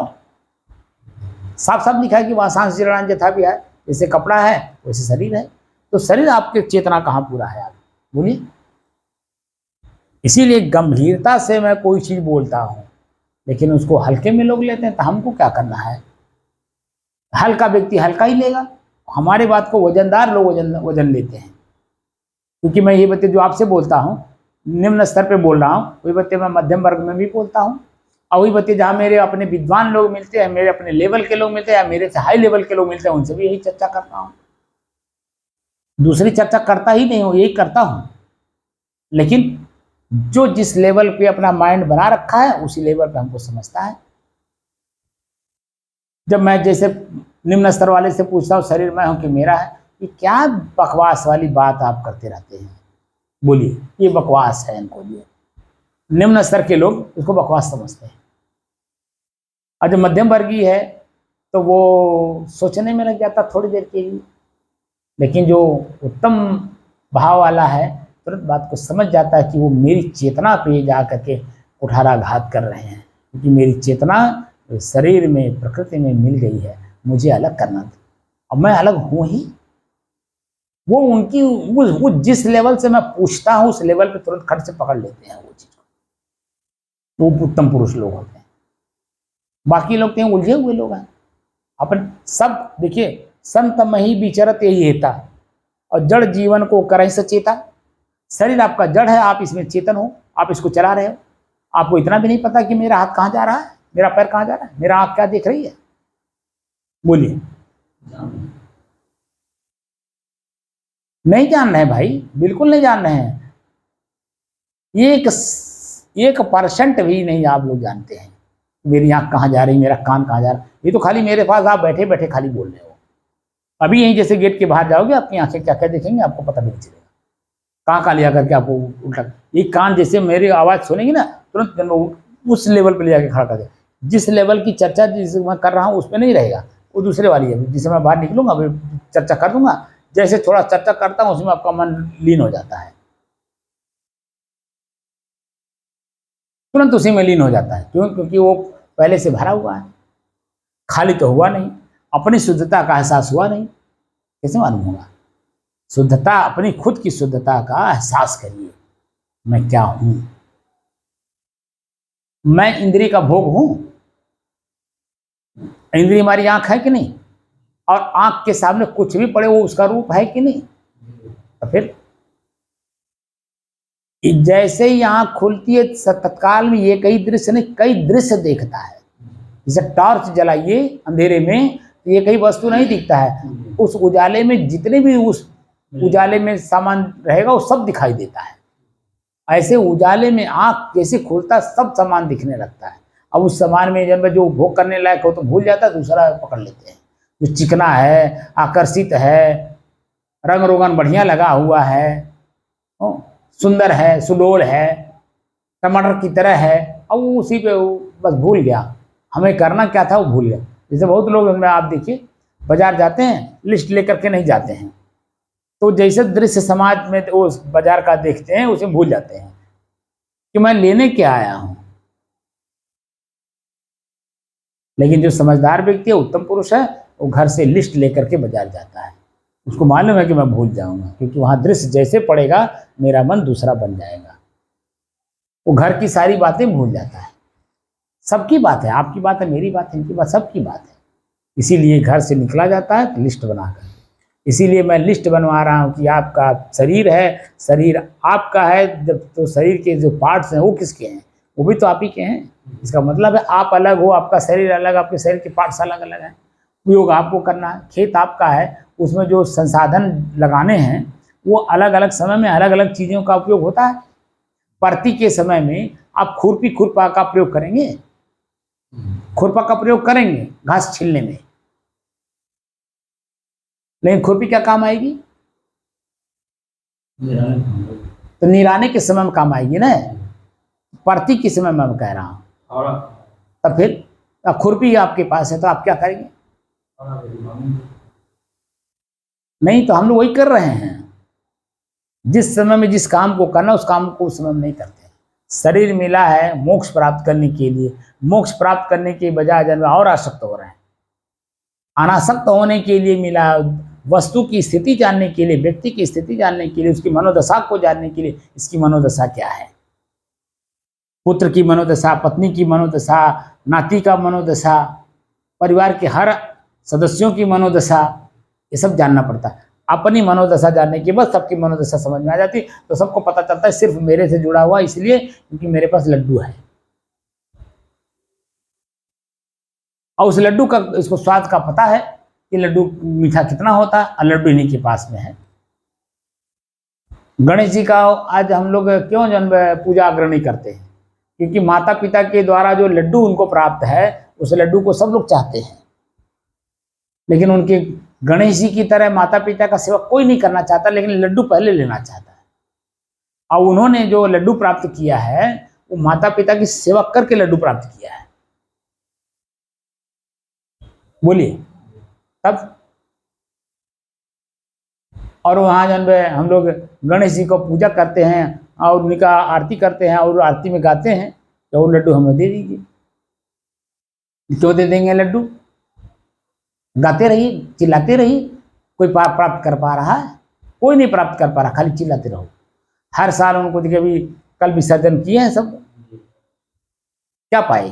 साफ साफ लिखा है कि वासांस जीर्णानि यथा विहाय, जैसे कपड़ा है वैसे शरीर है। तो शरीर आपके चेतना कहाँ पूरा है आप बोलिए। इसीलिए गंभीरता से मैं कोई चीज बोलता हूँ, लेकिन उसको हल्के में लोग लेते हैं, तो हमको क्या करना है? हल्का व्यक्ति हल्का ही लेगा, हमारे बात को वजनदार लोग वजन लेते हैं। क्योंकि मैं ये बातें जो आपसे बोलता हूँ निम्न स्तर पे बोल रहा हूँ, वही बातें मैं मध्यम वर्ग में भी बोलता हूँ, और वही बच्चे जहाँ मेरे अपने विद्वान लोग मिलते हैं, मेरे अपने लेवल के लोग मिलते हैं, या मेरे से हाई लेवल के लोग मिलते हैं, उनसे भी यही चर्चा करता हूँ। दूसरी चर्चा करता ही नहीं हूँ, यही करता हूँ। लेकिन जो जिस लेवल पे अपना माइंड बना रखा है उसी लेवल पे हमको समझता है। जब मैं जैसे निम्न स्तर वाले से पूछता हूँ शरीर मैं हूँ कि मेरा है, ये क्या बकवास वाली बात आप करते रहते हैं, बोलिए, ये बकवास है इनको लिए। निम्न स्तर के लोग इसको बकवास समझते हैं, और जो मध्यम वर्गीय है तो वो सोचने में लग जाता थोड़ी देर के लिए, लेकिन जो उत्तम भाव वाला है तुरंत बात को समझ जाता है कि वो मेरी चेतना पे जा करके कुठाराघात कर रहे हैं, क्योंकि मेरी चेतना शरीर में प्रकृति में मिल गई है, मुझे अलग करना था, अब मैं अलग हूँ ही। वो उनकी वो जिस लेवल से मैं पूछता हूँ उस लेवल पे तुरंत खट से पकड़ लेते हैं वो चीज को, वो उत्तम पुरुष लोग होते हैं। बाकी लोग तो उलझे हुए लोग हैं अपन सब। देखिए, संत मही विचरत यही हेता, और जड़ जीवन को करहि सचेता। शरीर आपका जड़ है, आप इसमें चेतन हो, आप इसको चला रहे हो। आपको इतना भी नहीं पता कि मेरा हाथ कहाँ जा रहा है, मेरा पैर कहाँ जा रहा है, मेरा आँख क्या देख रही है, बोलिए। नहीं जान रहे भाई, बिल्कुल नहीं जान रहे हैं। 1% भी नहीं आप लोग जानते हैं मेरी आँख कहाँ जा रही, मेरा कान कहाँ जा रहा। ये तो खाली मेरे पास आप बैठे बैठे खाली बोल रहे हो। अभी यहीं जैसे गेट के बाहर जाओगे, आपकी आंखें क्या क्या देखेंगे आपको पता नहीं चलेगा, कहाँ कहाँ ले जाकर के आपको उल्टा। ये कान जैसे मेरी आवाज़ सुनेगी ना, तुरंत उस लेवल पे ले जाके खड़ा कर दे। जिस लेवल की चर्चा जिस मैं कर रहा हूँ उस पर नहीं रहेगा, वो दूसरे वाली है। जिसे मैं बाहर निकलूंगा अभी चर्चा कर दूंगा, जैसे थोड़ा चर्चा करता हूँ उसमें आपका मन लीन हो जाता है, तुरंत उसी में लीन हो जाता है। क्यों? क्योंकि वो पहले से भरा हुआ है, खाली तो हुआ नहीं, अपनी शुद्धता का एहसास हुआ नहीं, कैसे मालूम होगा? शुद्धता, अपनी खुद की शुद्धता का एहसास करिए, मैं क्या हूं। मैं इंद्रिय का भोग हूं, इंद्रिय हमारी आंख है कि नहीं, और आंख के सामने कुछ भी पड़े वो उसका रूप है कि नहीं। तो फिर जैसे ही आंख खुलती है तत्काल में ये कई दृश्य नहीं कई दृश्य देखता है। जैसे टॉर्च जलाइए अंधेरे में तो ये कई वस्तु नहीं दिखता है, उस उजाले में जितने भी उस उजाले में सामान रहेगा वो सब दिखाई देता है। ऐसे उजाले में आंख जैसे खुलता सब सामान दिखने लगता है। अब उस सामान में जब जो भोग करने लायक हो तो भूल जाता है, दूसरा पकड़ लेते हैं जो चिकना है, आकर्षित है, रंग रोगन बढ़िया लगा हुआ है, सुंदर है, सुडोल है, टमाटर की तरह है, अब वो उसी पे बस भूल गया, हमें करना क्या था वो भूल गया। जैसे बहुत लोग में आप देखिए बाजार जाते हैं लिस्ट लेकर के नहीं जाते हैं, तो जैसे दृश्य समाज में वो बाजार का देखते हैं उसे भूल जाते हैं कि मैं लेने क्या आया हूं। लेकिन जो समझदार व्यक्ति है, उत्तम पुरुष है, वो घर से लिस्ट लेकर के बाजार जाता है, उसको मालूम है कि मैं भूल जाऊंगा, क्योंकि वहां दृश्य जैसे पड़ेगा मेरा मन दूसरा बन जाएगा। वो घर की सारी बातें भूल जाता है। सबकी बात है, आपकी बात है, मेरी बात है, इनकी बात, सबकी बात है। इसीलिए घर से निकला जाता है तो लिस्ट बनाकर। इसीलिए मैं लिस्ट बनवा रहा हूँ कि आपका शरीर है, शरीर आपका है, जब तो शरीर के जो पार्ट्स हैं वो किसके हैं, वो भी तो आप ही के हैं। इसका मतलब है आप अलग हो, आपका शरीर अलग, आपके शरीर के पार्ट्स अलग अलग हैं। उपयोग आपको करना है, खेत आपका है, उसमें जो संसाधन लगाने हैं वो अलग अलग समय में अलग अलग चीज़ों का उपयोग होता है। परती के समय में आप खुरपा का प्रयोग करेंगे, खुरपा का प्रयोग करेंगे घास छीलने में, लेकिन खुरपी क्या काम आएगी? तो निराने के समय में काम आएगी ना, परती के समय में मैं कह रहा हूं। तब फिर खुरपी आपके पास है तो आप क्या करेंगे? नहीं, तो हम लोग वही कर रहे हैं, जिस समय में जिस काम को करना उस काम को उस समय में नहीं करते। शरीर मिला है मोक्ष प्राप्त करने के लिए, मोक्ष प्राप्त करने के बजाय जन्म और आसक्त हो रहे हैं। अनासक्त होने के लिए मिला, वस्तु की स्थिति जानने के लिए, व्यक्ति की स्थिति जानने के लिए, उसकी मनोदशा को जानने के लिए, इसकी मनोदशा क्या है, पुत्र की मनोदशा, पत्नी की मनोदशा, नाती का मनोदशा, परिवार के हर सदस्यों की मनोदशा, ये सब जानना पड़ता है। अपनी मनोदशा जानने के बाद सबकी मनोदशा समझ में आ जाती, तो सबको पता चलता है सिर्फ मेरे से जुड़ा हुआ इसलिए क्योंकि मेरे पास लड्डू है। और उस लड्डू का इसको स्वाद का पता है कि लड्डू मीठा कितना होता है, और लड्डू इन्हीं के पास में है। गणेश जी का आज हम लोग क्यों जन्म पूजा अग्रणी करते हैं? क्योंकि माता पिता के द्वारा जो लड्डू उनको प्राप्त है, उस लड्डू को सब लोग चाहते हैं, लेकिन उनके गणेश जी की तरह माता पिता का सेवा कोई नहीं करना चाहता, लेकिन लड्डू पहले लेना चाहता है। और उन्होंने जो लड्डू प्राप्त किया है वो माता पिता की सेवा करके लड्डू प्राप्त किया है। बोलिए तब। और वहाँ जब हम लोग गणेश जी को पूजा करते हैं और उनका आरती करते हैं और आरती में गाते हैं तो वो लड्डू हमें दे दीजिए। क्यों दे देंगे लड्डू? गाते रहिए, चिल्लाते रहिए। कोई प्राप्त कर पा रहा है? कोई नहीं प्राप्त कर पा रहा, खाली चिल्लाते रहो। हर साल उनको देखिए, अभी कल विसर्जन किए हैं सब, क्या पाए?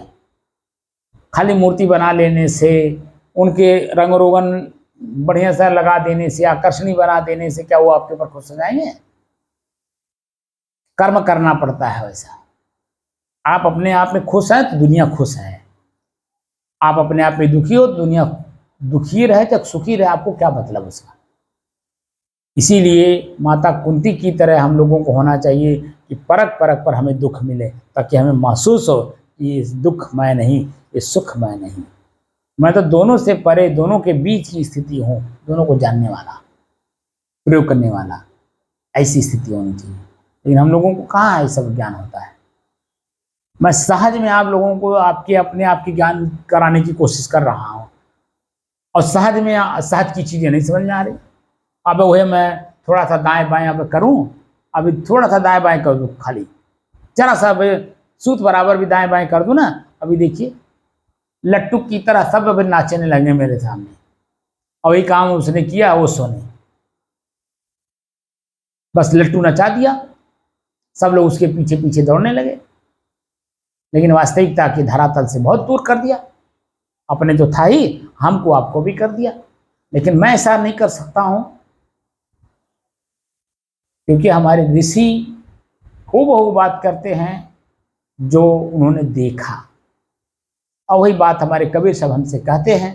खाली मूर्ति बना लेने से, उनके रंग रोगन बढ़िया सा लगा देने से, आकर्षणीय बना देने से क्या वो आपके ऊपर खुश हो जाएंगे? कर्म करना पड़ता है वैसा। आप अपने आप में खुश हैं तो दुनिया खुश है, आप अपने आप में दुखी हो तो दुनिया दुखी रहे चाहे सुखी रहे, आपको क्या मतलब उसका? इसीलिए माता कुंती की तरह हम लोगों को होना चाहिए कि परख परख पर हमें दुख मिले, ताकि हमें महसूस हो कि ये दुख मैं नहीं, ये सुख मैं नहीं, मैं तो दोनों से परे, दोनों के बीच की स्थिति हूँ, दोनों को जानने वाला, प्रयोग करने वाला। ऐसी स्थिति होनी चाहिए, लेकिन हम लोगों को कहाँ ये सब ज्ञान होता है। मैं सहज में आप लोगों को आपके अपने आप की ज्ञान कराने की कोशिश कर रहा हूँ, और सहज में सहज की चीज़ें नहीं समझ में आ रही। अब वही मैं थोड़ा सा दाएं बाएं अब करूँ, अभी थोड़ा सा दाएं बाएं कर दूँ, खाली जरा सा सूत बराबर भी दाएं बाएं कर दूँ ना, अभी देखिए लट्टू की तरह सब अभी नाचने लगे मेरे सामने, और वही काम उसने किया, वो सोने बस लट्टू नचा दिया, सब लोग उसके पीछे पीछे दौड़ने लगे, लेकिन वास्तविकता की धरातल से बहुत दूर कर दिया। अपने तो था ही, हमको आपको भी कर दिया, लेकिन मैं ऐसा नहीं कर सकता हूं, क्योंकि हमारे ऋषि खूब बात करते हैं जो उन्होंने देखा, और वही बात हमारे कबीर साहब हमसे कहते हैं,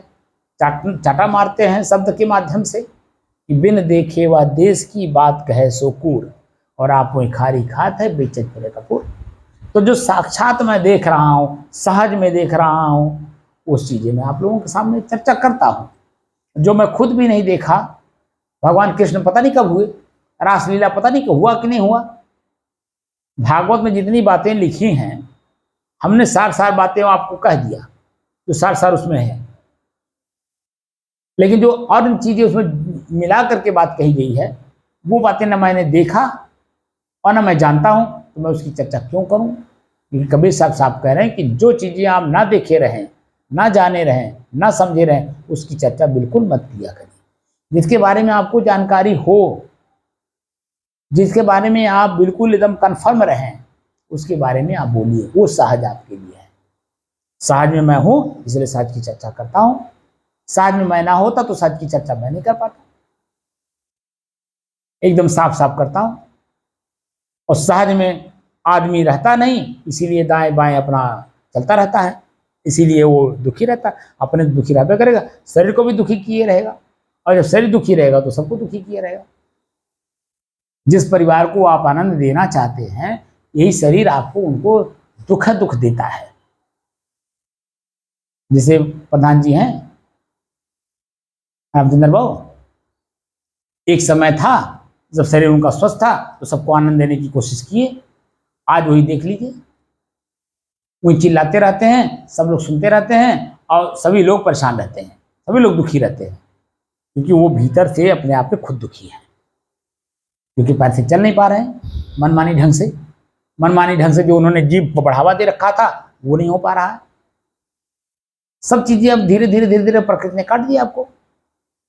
चाटा मारते हैं शब्द के माध्यम से कि बिन देखे वह देश की बात कहे सो कूर, और आप वही खारी खात है बेचत पड़े कपूर। तो जो साक्षात मैं देख रहा हूँ, सहज में देख रहा हूँ, उस चीज़ें मैं आप लोगों के सामने चर्चा करता हूँ। जो मैं खुद भी नहीं देखा, भगवान कृष्ण पता नहीं कब हुए, रासलीला पता नहीं कब हुआ कि नहीं हुआ। भागवत में जितनी बातें लिखी हैं, हमने सार सार बातें आपको कह दिया, जो सार सार उसमें है, लेकिन जो और चीज़ें उसमें मिला करके बात कही गई है, वो बातें न मैंने देखा और न मैं जानता हूँ, तो मैं उसकी चर्चा क्यों करूँ? क्योंकि कबीर साहब साहब कह रहे हैं कि जो चीज़ें आप ना देखे रहें, ना जाने रहें, ना समझे रहें, उसकी चर्चा बिल्कुल मत किया करिए। जिसके बारे में आपको जानकारी हो, जिसके बारे में आप बिल्कुल एकदम कन्फर्म रहें, उसके बारे में आप बोलिए, वो सहज आपके लिए है। सहज में मैं हूँ इसलिए सहज की चर्चा करता हूँ, सहज में मैं ना होता तो सहज की चर्चा मैं नहीं कर पाता। एकदम साफ साफ करता हूँ। और सहज में आदमी रहता नहीं, इसीलिए दाएं बाएं अपना चलता रहता है, इसीलिए वो दुखी रहता है। अपने दुखी रहता करेगा, शरीर को भी दुखी किए रहेगा, और जब शरीर दुखी रहेगा तो सबको दुखी किए रहेगा। जिस परिवार को आप आनंद देना चाहते हैं, यही शरीर आपको उनको दुख देता है। जैसे प्रधान जी हैं रामचंद्र बाबू, एक समय था जब शरीर उनका स्वस्थ था तो सबको आनंद देने की कोशिश किए। आज वही देख लीजिए, वही चिल्लाते रहते हैं, सब लोग सुनते रहते हैं, और सभी लोग परेशान रहते हैं, सभी लोग दुखी रहते हैं, क्योंकि वो भीतर से अपने आप में खुद दुखी है, क्योंकि पैर से चल नहीं पा रहे हैं मनमानी ढंग से। मनमानी ढंग से जो उन्होंने जीव को बढ़ावा दे रखा था वो नहीं हो पा रहा है। सब चीजें अब धीरे धीरे प्रकृति ने काट दिया आपको।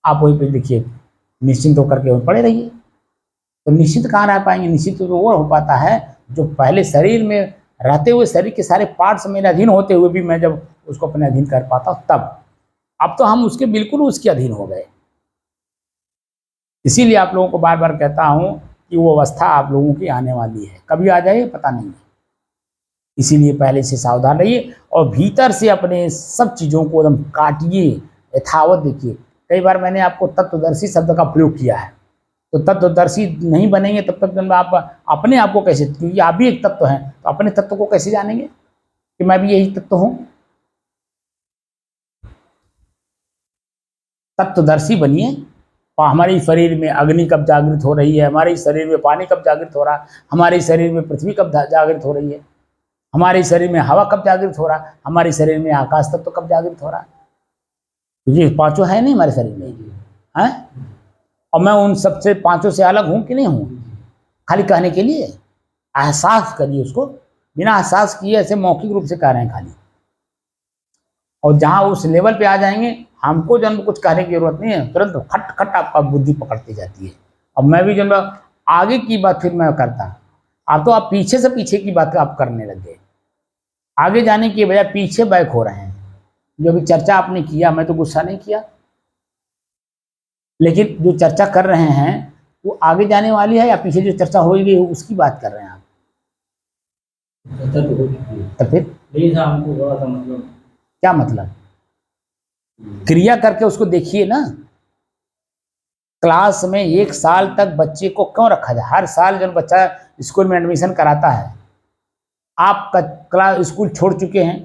आप वहीं पे देखिए, निश्चिंत होकर के पड़े रहिए। तो निश्चित कहाँ रह पाएंगे? निश्चित तो वो हो पाता है जो पहले शरीर में रहते हुए, शरीर के सारे पार्ट्स मेरे अधीन होते हुए भी मैं जब उसको अपने अधीन कर पाता हूँ तब। अब तो हम उसके बिल्कुल उसके अधीन हो गए। इसीलिए आप लोगों को बार बार कहता हूँ कि वो अवस्था आप लोगों की आने वाली है, कभी आ जाए पता नहीं है। इसीलिए पहले से सावधान रहिए और भीतर से अपने सब चीज़ों को एकदम काटिए, यथावत देखिए। कई बार मैंने आपको तत्वदर्शी शब्द का प्रयोग किया है, तो तत्वदर्शी नहीं बनेंगे तब तक आप अपने आप को कैसे, क्योंकि आप भी एक तत्व हैं, तो अपने तत्व को कैसे जानेंगे कि मैं भी यही तत्व हूं। तत्वदर्शी बनिए। और हमारे शरीर में अग्नि कब जागृत हो रही है, हमारे शरीर में पानी कब जागृत हो रहा है, हमारे शरीर में पृथ्वी कब जागृत हो रही है, हमारे शरीर में हवा कब जागृत हो रहा है, हमारे शरीर में आकाश तत्व कब जागृत हो रहा है। ये पांचों है नहीं हमारे शरीर में, है। और मैं उन सबसे पांचों से अलग हूं कि नहीं हूं, खाली कहने के लिए। एहसास करिए उसको, बिना एहसास किए ऐसे मौखिक रूप से कह रहे हैं खाली। और जहां उस लेवल पे आ जाएंगे, हमको जन्म कुछ कहने की जरूरत नहीं है, तुरंत खट खट आपका बुद्धि पकड़ती जाती है। अब मैं भी जन्म आगे की बात फिर मैं करता, अब तो आप पीछे से पीछे की बात आप करने लग गए, आगे जाने की बजाय पीछे बैक हो रहे हैं। जो भी चर्चा आपने किया, मैं तो गुस्सा नहीं किया, लेकिन जो चर्चा कर रहे हैं वो आगे जाने वाली है या पीछे जो चर्चा हो गई उसकी बात कर रहे हैं आप। चर्चा तो हो चुकी है, तो फिर नहीं था हमको थोड़ा सा मतलब क्या मतलब, क्रिया करके उसको देखिए ना। क्लास में 1 साल तक बच्चे को क्यों रखा जाए? हर साल जब बच्चा स्कूल में एडमिशन कराता है, आप क्लास स्कूल छोड़ चुके हैं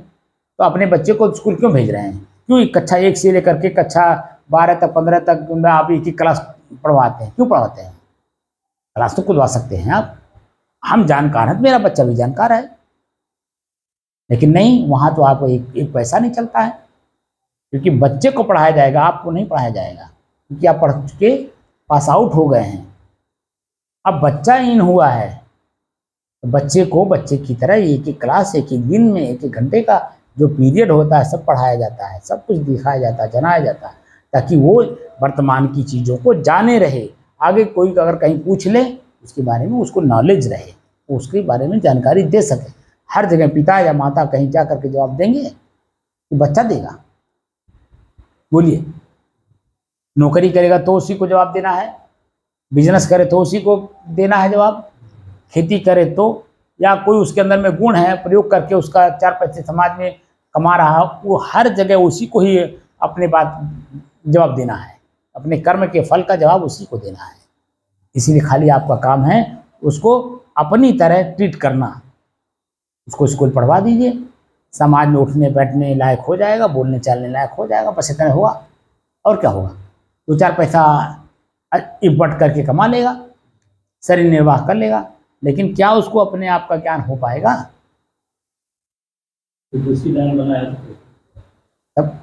तो अपने बच्चे को स्कूल क्यों भेज रहे हैं? क्यों कक्षा 1 से लेकर के कक्षा 12 तक 15 तक आप एक ही क्लास पढ़वाते हैं? क्यों पढ़वाते हैं? क्लास तो खुलवा सकते हैं आप। हम जानकार हैं तो मेरा बच्चा भी जानकार है, लेकिन नहीं, वहाँ तो आपको एक पैसा नहीं चलता है, क्योंकि बच्चे को पढ़ाया जाएगा, आपको नहीं पढ़ाया जाएगा, क्योंकि आप पढ़ चुके, पास आउट हो गए हैं। अब बच्चा इन हुआ है तो बच्चे को बच्चे की तरह एक एक क्लास, एक एक दिन में, एक एक घंटे का जो पीरियड होता है सब पढ़ाया जाता है, सब कुछ दिखाया जाता है, जनाया जाता है, ताकि वो वर्तमान की चीज़ों को जाने रहे। आगे कोई अगर कहीं पूछ ले उसके बारे में उसको नॉलेज रहे, उसके बारे में जानकारी दे सके। हर जगह पिता या माता कहीं जा करके जवाब देंगे तो बच्चा देगा? बोलिए। नौकरी करेगा तो उसी को जवाब देना है, बिजनेस करे तो उसी को देना है जवाब, खेती करे तो, या कोई उसके अंदर में गुण है प्रयोग करके उसका 4 पैसे समाज में कमा रहा है, वो हर जगह उसी को ही अपने बात जवाब देना है, अपने कर्म के फल का जवाब उसी को देना है। इसीलिए खाली आपका काम है उसको अपनी तरह ट्रीट करना। उसको स्कूल पढ़वा दीजिए, समाज में उठने बैठने लायक हो जाएगा, बोलने चालने लायक हो जाएगा, बस इतना हुआ। और क्या होगा? 2-4 पैसा इपट करके कमा लेगा, शरीर निर्वाह कर लेगा, लेकिन क्या उसको अपने आप का ज्ञान हो पाएगा? तो दूसरी लाइन बनाया तो तब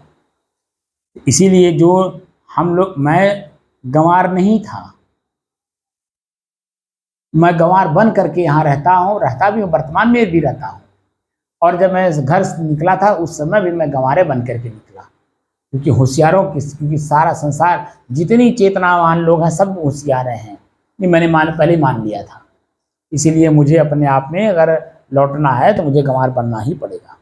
इसीलिए जो हम लोग, मैं गंवार नहीं था, मैं गंवार बन करके यहाँ रहता हूँ, रहता भी हूँ, वर्तमान में भी रहता हूँ। और जब मैं घर से निकला था उस समय भी मैं गंवारे बन करके निकला, क्योंकि होशियारों की, क्योंकि सारा संसार जितनी चेतनावान लोग हैं सब होशियार हैं, ये मैंने पहले मान लिया था। इसीलिए मुझे अपने आप में अगर लौटना है तो मुझे गंवार बनना ही पड़ेगा,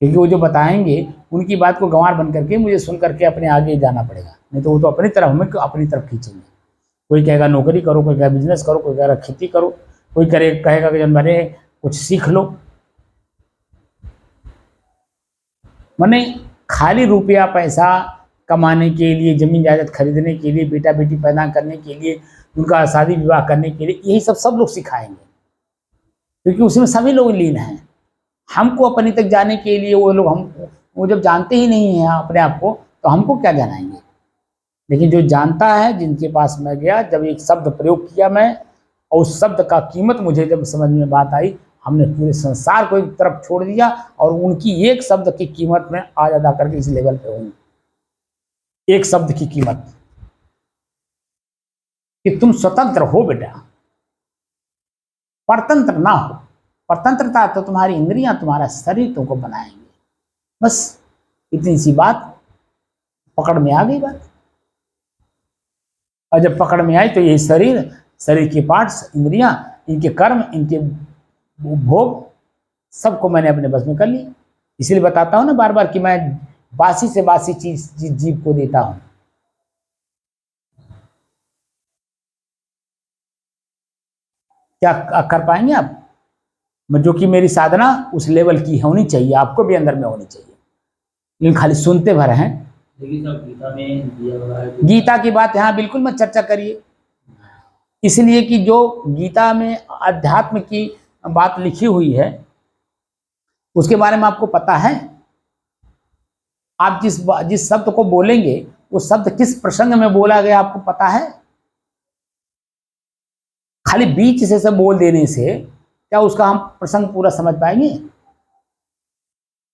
क्योंकि वो जो बताएंगे उनकी बात को गंवार बन करके मुझे सुन करके अपने आगे जाना पड़ेगा, नहीं तो वो तो अपनी तरफ, हमें अपनी तरफ खींचेंगे। कोई कहेगा नौकरी करो, कोई कहेगा बिजनेस करो, कोई कहेगा खेती करो, कोई कहेगा कि मैंने कुछ सीख लो। मैंने खाली रुपया पैसा कमाने के लिए, जमीन जायदाद खरीदने के लिए, बेटा बेटी पैदा करने के लिए, उनका शादी विवाह करने के लिए, यही सब लोग सिखाएंगे, क्योंकि उसमें सभी लोग लीन हैं। हमको अपने तक जाने के लिए वो लोग, हम वो जब जानते ही नहीं हैं अपने आप को तो हमको क्या जानाएंगे? लेकिन जो जानता है, जिनके पास मैं गया, जब एक शब्द प्रयोग किया मैं, और उस शब्द का कीमत मुझे जब समझ में बात आई, हमने पूरे संसार को एक तरफ छोड़ दिया और उनकी एक शब्द की कीमत में आज अदा करके इस लेवल पे हूँ। एक शब्द की कीमत, कि तुम स्वतंत्र हो बेटा, परतंत्र ना हो। परतंत्रता तो तुम्हारी इंद्रियां, तुम्हारा शरीर तुमको बनाएंगे। बस इतनी सी बात, पकड़ में आ गई बात। और जब पकड़ में आई तो ये शरीर के पार्ट्स, इंद्रियां, इनके कर्म, इनके भोग, सबको मैंने अपने बस में कर लिया। इसलिए बताता हूं ना बार बार कि मैं बासी से बासी चीज जीव को देता हूं। क्या कर पाएंगे आप? मैं जो कि मेरी साधना उस लेवल की होनी चाहिए, आपको भी अंदर में होनी चाहिए, लेकिन खाली सुनते भर हैं। लेकिन सब गीता में दिया हुआ है गीता की बात यहाँ बिल्कुल मत चर्चा करिए, इसलिए कि जो गीता में अध्यात्म की बात लिखी हुई है उसके बारे में आपको पता है। आप जिस शब्द को बोलेंगे वो शब्द किस प्रसंग में बोला गया आपको पता है। खाली बीच से बोल देने से क्या उसका हम प्रसंग पूरा समझ पाएंगे।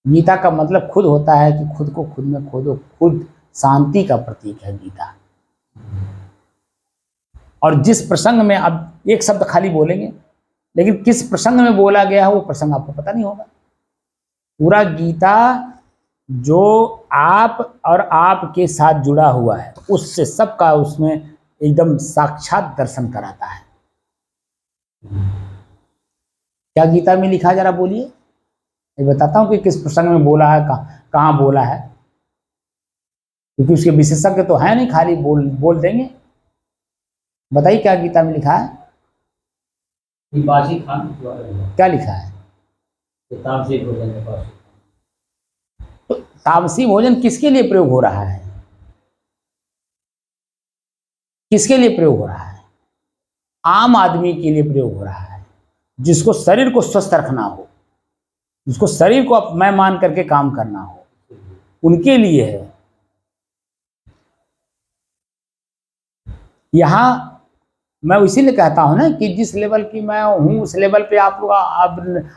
गीता का मतलब खुद होता है कि खुद को खुद में खोदो, खुद शांति का प्रतीक है गीता। और जिस प्रसंग में अब एक शब्द खाली बोलेंगे, लेकिन किस प्रसंग में बोला गया है वो प्रसंग आपको पता नहीं होगा। पूरा गीता जो आप और आपके साथ जुड़ा हुआ है उससे सबका उसमें एकदम साक्षात दर्शन कराता है। क्या गीता में लिखा है जरा बोलिए, मैं बताता हूँ कि किस प्रसंग में बोला है, कहाँ बोला है, क्योंकि उसके विशेषज्ञ तो है नहीं, खाली बोल देंगे। बताइए क्या गीता में लिखा है। बासी खान क्या लिखा है। तामसी भोजन के पास, तो तामसी भोजन किसके लिए प्रयोग हो रहा है, किसके लिए प्रयोग हो रहा है। आम आदमी के लिए प्रयोग हो रहा है, जिसको शरीर को स्वस्थ रखना हो, जिसको शरीर को मैं मान करके काम करना हो, उनके लिए है। यहां मैं इसीलिए कहता हूं ना कि जिस लेवल की मैं हूं उस लेवल पे आप लोग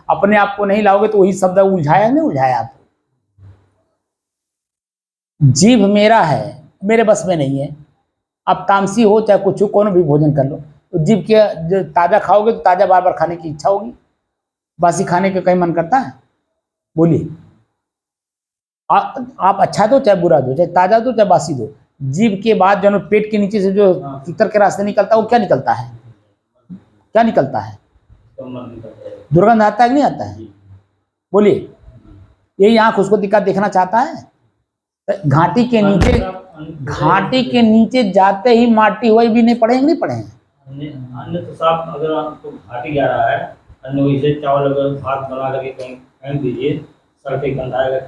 अपने आप को नहीं लाओगे तो वही शब्द उलझाया नहीं उलझाया। आप जीभ मेरा है, मेरे बस में नहीं है। आप तामसी हो चाहे कुछ हो, कौन भी भोजन कर लो, तो जीभ के ताज़ा खाओगे तो ताज़ा बार बार खाने की इच्छा होगी, बासी खाने का कहीं मन करता है। बोलिए, आप अच्छा दो चाहे बुरा दो, चाहे ताज़ा दो चाहे बासी दो, जीभ के बाद जो पेट के नीचे से जो भीतर के रास्ते निकलता है वो क्या निकलता है, क्या निकलता है, दुर्गंध आता है कि नहीं आता है। बोलिए, यही आंख उसको देखना चाहता है। घाटी के नीचे, घाटी के नीचे जाते ही माटी हुई भी नहीं पड़ेंगे, नहीं पड़े हैं। अन्य तो साफ, अगर आपको घाटी जा रहा है, अन्य वैसे चावल अगर भात बना करके कहीं फेंक दीजिए, सड़के गंधाएगा।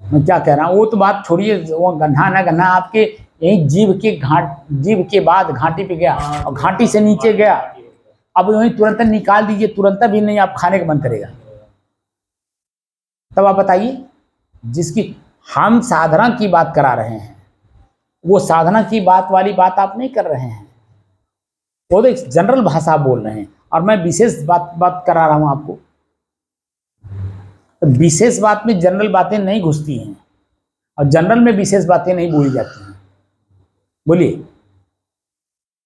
मैं क्या कह रहा हूँ वो तो बात छोड़िए, वो गन्हा ना गन्हा आपके यही जीभ के बाद घाटी पे गया और घाटी से नीचे गया, अब वही तुरंत निकाल दीजिए, तुरंत भी नहीं आप खाने का मन करेगा। तब आप बताइए, जिसकी हम साधना की बात करा रहे हैं वो साधना की बात वाली बात आप नहीं कर रहे हैं, वो तो एक जनरल भाषा बोल रहे हैं और मैं विशेष बात करा रहा हूं आपको। तो विशेष बात में जनरल बातें नहीं घुसती हैं और जनरल में विशेष बातें नहीं बोली जाती हैं। बोलिए,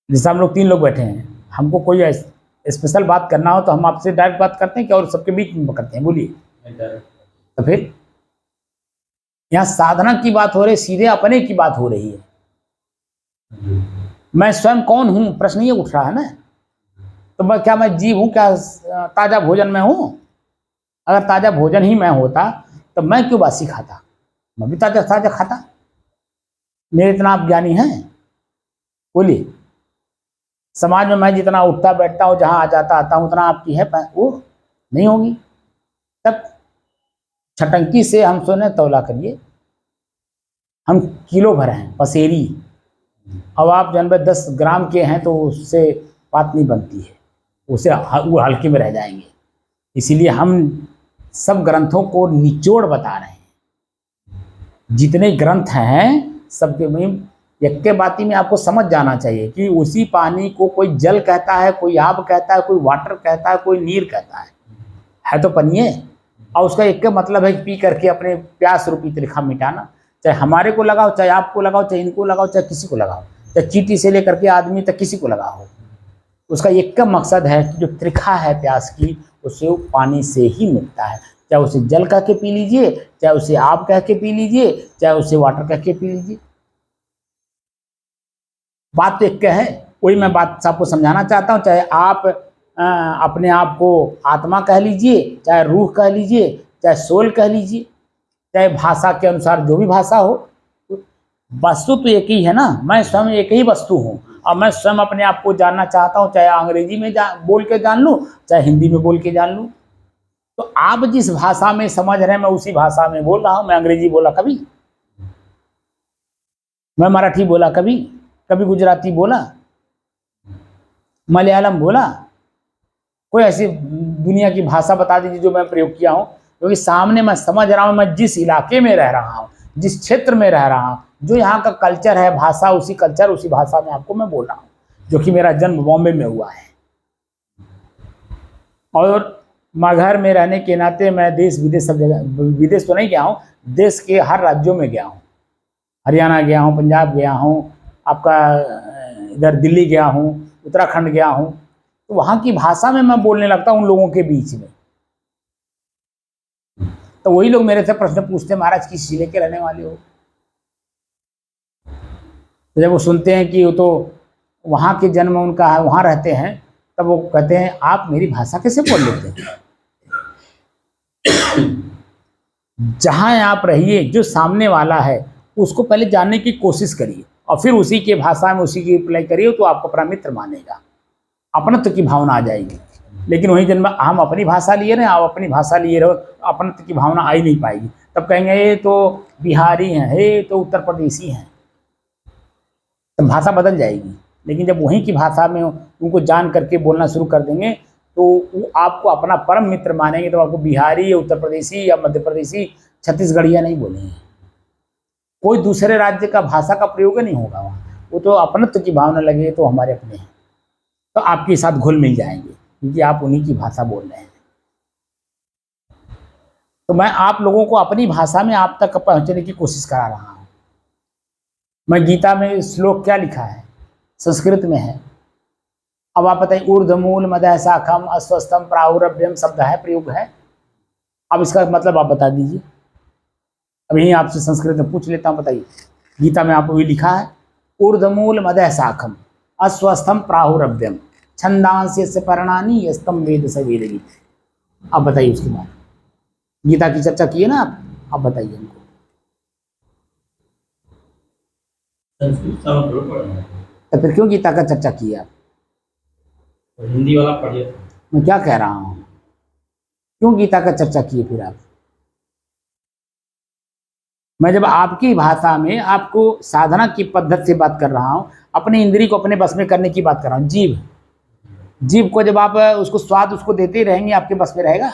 जैसे हम लोग 3 लोग बैठे हैं, हमको कोई स्पेशल बात करना हो तो हम आपसे डायरेक्ट बात करते हैं क्या, और सबके बीच में करते हैं। बोलिए, तो फिर यहाँ साधना की बात हो रही, सीधे अपने की बात हो रही है। मैं स्वयं कौन हूं प्रश्न ये उठ रहा है ना। तो मैं क्या, मैं जीव हूं क्या, ताजा भोजन में हूं। अगर ताजा भोजन ही मैं होता तो मैं क्यों बासी खाता, मैं भी ताजा ताजा खाता। मेरे इतना आप ज्ञानी हैं। बोलिए, समाज में मैं जितना उठता बैठता हूँ, जहां आ जाता आता हूँ, उतना आपकी है वो नहीं होगी। तब छटंकी से हम सोने तौला करिए, हम किलो भर हैं पसेरी, अब आप जानबे 10 ग्राम के हैं तो उससे बात नहीं बनती है, उसे वो हल्के में रह जाएंगे। इसीलिए हम सब ग्रंथों को निचोड़ बता रहे हैं। जितने ग्रंथ हैं सबके में एक के बाती में आपको समझ जाना चाहिए कि उसी पानी को कोई जल कहता है, कोई आब कहता है, कोई वाटर कहता है, कोई नीर कहता है तो पनिए। और उसका एक मतलब है कि पी करके अपने प्यास रूपी तरीखा मिटाना। चाहे हमारे को लगाओ, चाहे आपको लगाओ, चाहे इनको लगाओ, चाहे किसी को लगाओ, चाहे चींटी से लेकर के आदमी तक किसी को लगाओ, उसका एक का मकसद है कि जो त्रिखा है प्यास की उसे वो पानी से ही मिटता है। चाहे उसे जल कह के पी लीजिए, चाहे उसे आप कह के पी लीजिए, चाहे उसे वाटर कह के पी लीजिए, बात तो एक है। वही मैं बात आपको समझाना चाहता हूँ। चाहे आप अपने आप को आत्मा कह लीजिए, चाहे रूह कह लीजिए, चाहे सोल कह लीजिए, चाहे भाषा के अनुसार जो भी भाषा हो, वस्तु तो एक ही है ना। मैं स्वयं एक ही वस्तु हूँ और मैं स्वयं अपने आप को जानना चाहता हूँ, चाहे अंग्रेजी में बोल के जान लूँ, चाहे हिंदी में बोल के जान लूँ। तो आप जिस भाषा में समझ रहे हैं मैं उसी भाषा में बोल रहा हूं। मैं अंग्रेजी बोला कभी, मैं मराठी बोला कभी, कभी गुजराती बोला, मलयालम बोला, कोई ऐसी दुनिया की भाषा बता दीजिए जो मैं प्रयोग किया हूं। क्योंकि सामने मैं समझ रहा हूं, मैं जिस इलाके में रह रहा हूं, जिस क्षेत्र में रह रहा हूं, जो यहाँ का कल्चर है, भाषा, उसी कल्चर उसी भाषा में आपको मैं बोल रहा हूँ, जो कि मेरा जन्म बॉम्बे में हुआ है। और मगहर में रहने के नाते मैं देश विदेश सब जगह, विदेश तो नहीं गया हूँ, देश के हर राज्यों में गया हूँ। हरियाणा गया हूँ, पंजाब गया हूँ, आपका इधर दिल्ली गया हूँ, उत्तराखंड गया हूँ। तो वहाँ की भाषा में मैं बोलने लगता हूँ उन लोगों के बीच में। तो वही लोग मेरे से प्रश्न पूछते, महाराज किस जिले के रहने वाले हो? तो जब वो सुनते हैं कि वो तो वहाँ के जन्म उनका है, वहाँ रहते हैं, तब वो कहते हैं आप मेरी भाषा कैसे बोल लेते हैं? जहाँ आप रहिए, जो सामने वाला है उसको पहले जानने की कोशिश करिए और फिर उसी के भाषा में उसी की रिप्लाई करिए, तो आपको अपना मित्र मानेगा, अपनत्व की भावना आ जाएगी। लेकिन वही जन्म हम अपनी भाषा लिए रहे, आप अपनी भाषा लिए रहो, अपनत्व की भावना आ ही नहीं पाएगी। तब कहेंगे ये तो बिहारी हैं, ये तो उत्तर प्रदेशी हैं, तब भाषा बदल जाएगी। लेकिन जब वहीं की भाषा में उनको जान करके बोलना शुरू कर देंगे तो वो आपको अपना परम मित्र मानेंगे। तो आपको बिहारी या उत्तर प्रदेशी या मध्य प्रदेशी, छत्तीसगढ़िया नहीं बोलेंगे, कोई दूसरे राज्य का भाषा का प्रयोग नहीं होगा वहाँ। वो तो अपनत्व की भावना लगे तो हमारे अपने हैं, तो आपके साथ घुल मिल जाएंगे क्योंकि आप उन्हीं की भाषा बोल रहे हैं। तो मैं आप लोगों को अपनी भाषा में आप तक पहुंचने की कोशिश करा रहा हूं। मैं गीता में श्लोक क्या लिखा है, संस्कृत में है। अब आप बताइए, ऊर्ध्वमूल मदः शाखम अस्वस्थम प्राहुरभ्यम शब्द है, प्रयोग है। अब इसका मतलब आप बता दीजिए। अब यही आपसे संस्कृत में पूछ लेता हूँ, बताइए। गीता में आपको भी लिखा है ऊर्ध्वमूल मदः शाखम अस्वस्थम प्राहुरभ्यम छंदांस्य पर्णानि यस्तम वेद स वेदगी। आप बताइए उसके बाद, गीता की चर्चा की है ना आप बताइए हमको। तो फिर क्यों गीता का चर्चा की आप? हिंदी वाला पढ़िए। मैं क्या कह रहा हूँ, क्यों गीता का चर्चा किए फिर आप? मैं जब आपकी भाषा में आपको साधना की पद्धति से बात कर रहा हूँ, अपने इंद्री को अपने बस में करने की बात कर रहा हूँ। जीव को जब आप उसको स्वाद उसको देते ही रहेंगे, आपके बस में रहेगा?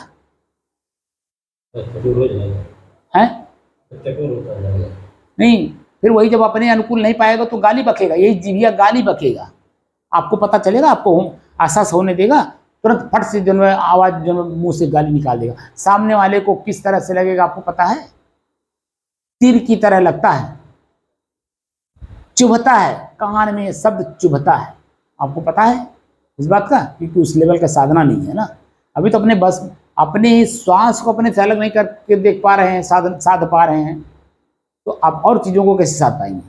हैं? नहीं, फिर वही जब अपने अनुकूल नहीं पाएगा तो गाली बकेगा, यही जीविया गाली बकेगा। आपको पता चलेगा, आपको एहसास होने देगा, तुरंत फट से जो आवाज जो मुंह से गाली निकाल देगा। सामने वाले को किस तरह से लगेगा आपको पता है? तीर की तरह लगता है, चुभता है, कान में शब्द चुभता है। आपको पता है इस बात का? क्योंकि उस लेवल का साधना नहीं है ना। अभी तो अपने बस अपने श्वास को अपने से अलग नहीं करके देख पा रहे हैं, साध पा रहे हैं, तो आप और चीजों को कैसे साध पाएंगे?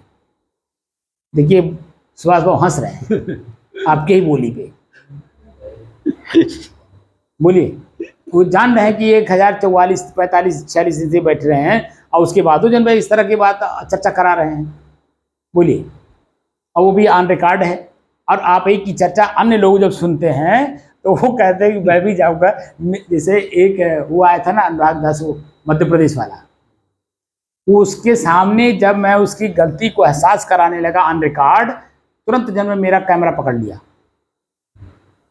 देखिए सुभाष बाबू हंस रहे हैं आपके ही बोली पे। बोलिए। वो जान रहे हैं कि 1044 45 46 से बैठ रहे हैं और उसके बाद जन भाई इस तरह की बात चर्चा करा रहे हैं। बोलिए। और वो भी ऑन रिकॉर्ड है। और आप ही की चर्चा अन्य लोग जब सुनते हैं तो वो कहते हैं कि मैं भी जाऊँगा। जैसे एक वो आया था ना अनुराग दास, वो मध्य प्रदेश वाला, उसके सामने जब मैं उसकी गलती को एहसास कराने लगा ऑन रिकॉर्ड, तुरंत जब मेरा कैमरा पकड़ लिया।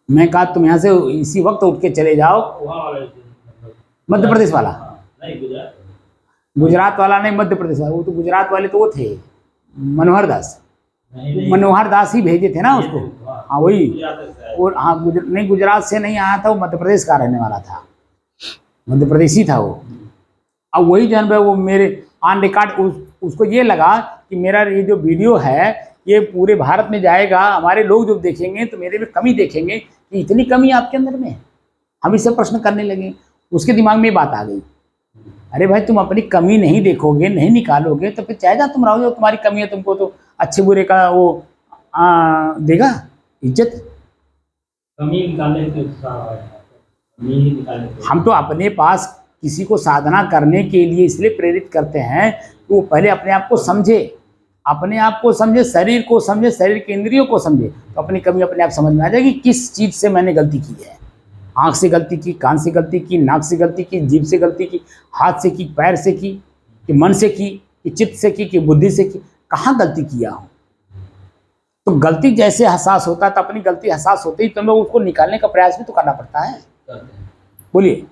मैं कहा तुम यहाँ से इसी वक्त उठ के चले जाओ। मध्य प्रदेश वाला नहीं, गुजरात वाला नहीं, मध्य प्रदेश वाला। वो तो गुजरात वाले तो वो थे मनोहर दास, मनोहर दास ही भेजे थे ना उसको। हाँ वही। और हाँ नहीं, गुजरात से नहीं आया था वो, मध्य प्रदेश का रहने वाला था, मध्य प्रदेशी था वो। अब वही जन वो मेरे ऑन रिकॉर्ड उसको ये लगा कि मेरा ये जो वीडियो है ये पूरे भारत में जाएगा, हमारे लोग जब देखेंगे तो मेरे में कमी देखेंगे कि इतनी कमी आपके अंदर में है। हम इससे प्रश्न करने लगे, उसके दिमाग में ये बात आ गई, अरे भाई तुम अपनी कमी नहीं देखोगे, नहीं निकालोगे तो फिर चाहे जा तुम रहोगे, तुम्हारी कमी है, तुमको तो अच्छे बुरे का वो देगा इज्जत। कमी निकालने हम तो अपने पास किसी को साधना करने के लिए इसलिए प्रेरित करते हैं कि वो पहले अपने आप को समझे, अपने आप को समझे, शरीर को समझे, शरीर के इंद्रियों को समझे, तो अपनी कमी अपने आप समझ में आ जाएगी किस चीज़ से मैंने गलती की है। आँख से गलती की, कान से गलती की, नाक से गलती की, जीभ से गलती की, हाथ से की, पैर से की, कि मन से की, कि चित्त से की, कि बुद्धि से की, कहाँ गलती किया हूँ? तो गलती जैसे एहसास होता है तो अपनी गलती एहसास होते ही तो हमें उसको निकालने का प्रयास भी तो करना पड़ता है। बोलिए,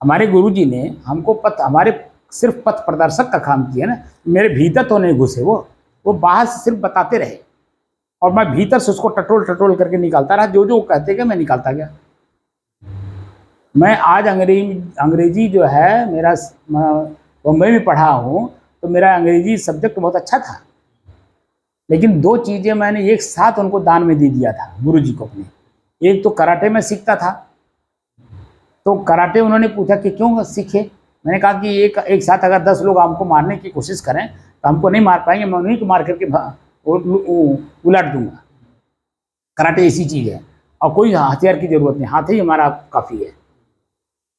हमारे गुरुजी ने हमको हमारे सिर्फ पथ प्रदर्शक का काम किया ना, मेरे भीतर तो नहीं घुसे, वो बाहर से सिर्फ बताते रहे और मैं भीतर से उसको टटोल टटोल करके निकालता रहा, जो जो कहते गए मैं निकालता गया। मैं आज अंग्रेजी जो है मेरा, बम्बई में पढ़ा हूँ तो मेरा अंग्रेजी सब्जेक्ट बहुत अच्छा था, लेकिन दो चीज़ें मैंने एक साथ उनको दान में दे दिया था गुरुजी को अपने। एक तो कराटे में सीखता था, तो कराटे उन्होंने पूछा कि क्यों सीखे, मैंने कहा कि एक साथ अगर 10 लोग हमको मारने की कोशिश करें तो हमको नहीं मार पाएंगे, मैं उन्हीं को मार करके उलट दूंगा। कराटे ऐसी चीज़ है और कोई हथियार की ज़रूरत नहीं, हाथ ही हमारा काफ़ी है।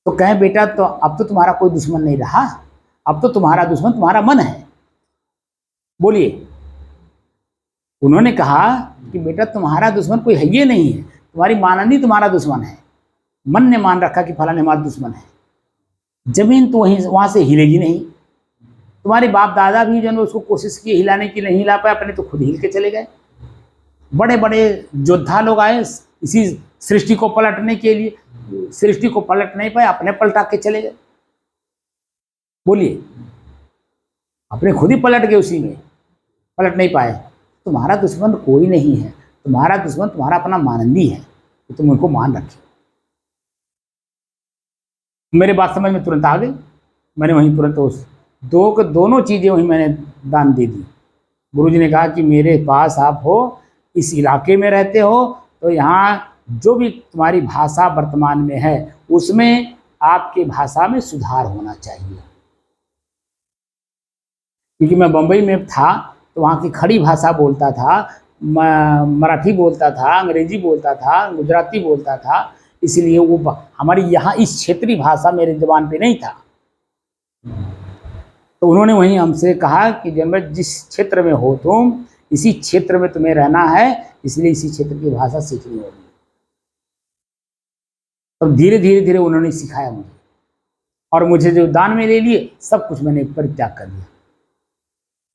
तो कहें बेटा, तो अब तो तुम्हारा कोई दुश्मन नहीं रहा, अब तो तुम्हारा दुश्मन तुम्हारा मन है। बोलिए, उन्होंने कहा कि बेटा तुम्हारा दुश्मन कोई है ये नहीं है, तुम्हारी माननी तुम्हारा दुश्मन है। मन ने मान रखा कि फलाने हमारा दुश्मन है। जमीन तो वहाँ से हिलेगी नहीं। तुम्हारे बाप दादा भी जो है उसको कोशिश की हिलाने की, नहीं हिला पाए, अपने तो खुद हिल के चले गए। बड़े बड़े योद्धा लोग आए इसी सृष्टि को पलटने के लिए, सृष्टि को पलट नहीं पाए, अपने पलटा के चले गए। बोलिए, अपने खुद ही पलट गए, उसी में पलट नहीं पाए। तुम्हारा दुश्मन कोई नहीं है, तुम्हारा दुश्मन तुम्हारा अपना मानंदी है, तो तुम उनको मान रखे। मेरे बात समझ में तुरंत आ गई। मैंने वहीं तुरंत उस दोनों चीज़ें वहीं मैंने दान दे दी। गुरुजी ने कहा कि मेरे पास आप हो, इस इलाके में रहते हो, तो यहाँ जो भी तुम्हारी भाषा वर्तमान में है उसमें आपके भाषा में सुधार होना चाहिए। क्योंकि मैं बम्बई में था तो वहाँ की खड़ी भाषा बोलता था, मराठी बोलता था, अंग्रेजी बोलता था, गुजराती बोलता था, इसलिए वो हमारी यहाँ इस क्षेत्रीय भाषा मेरे ज़बान पे नहीं था। तो उन्होंने वहीं हमसे कहा कि जब जिस क्षेत्र में हो तुम, इसी क्षेत्र में तुम्हें रहना है, इसलिए इसी क्षेत्र की भाषा सीखनी होगी। तो धीरे धीरे धीरे उन्होंने सिखाया मुझे, और मुझे जो दान में ले लिए सब कुछ मैंने परित्याग कर दिया।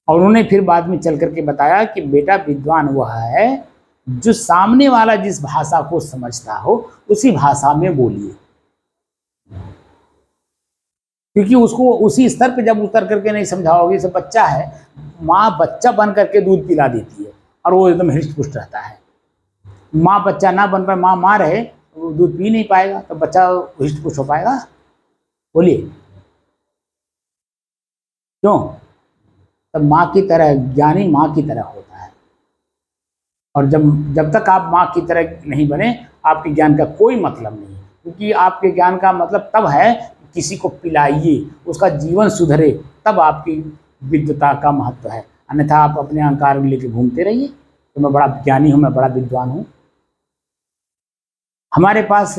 और उन्होंने फिर बाद में चल करके बताया कि बेटा विद्वान वह है जो सामने वाला जिस भाषा को समझता हो उसी भाषा में बोलिए, क्योंकि उसको उसी स्तर पे जब उतर करके नहीं समझाओगे। जैसे बच्चा है, माँ बच्चा बन करके दूध पिला देती है और वो एकदम हृष्ट पुष्ट रहता है। माँ बच्चा ना बन पाए, माँ रहे, वो दूध पी नहीं पाएगा, तो बच्चा हृष्ट पुष्ट हो पाएगा? बोलिए क्यों? तब माँ की तरह ज्ञानी माँ की तरह होता है। और जब तक आप माँ की तरह नहीं बने, आपके ज्ञान का कोई मतलब नहीं, क्योंकि आपके ज्ञान का मतलब तब है किसी को पिलाइए, उसका जीवन सुधरे, तब आपकी विद्वता का महत्व है। अन्यथा आप अपने अहंकार लेके घूमते रहिए तो मैं बड़ा ज्ञानी हूँ, मैं बड़ा विद्वान हूँ। हमारे पास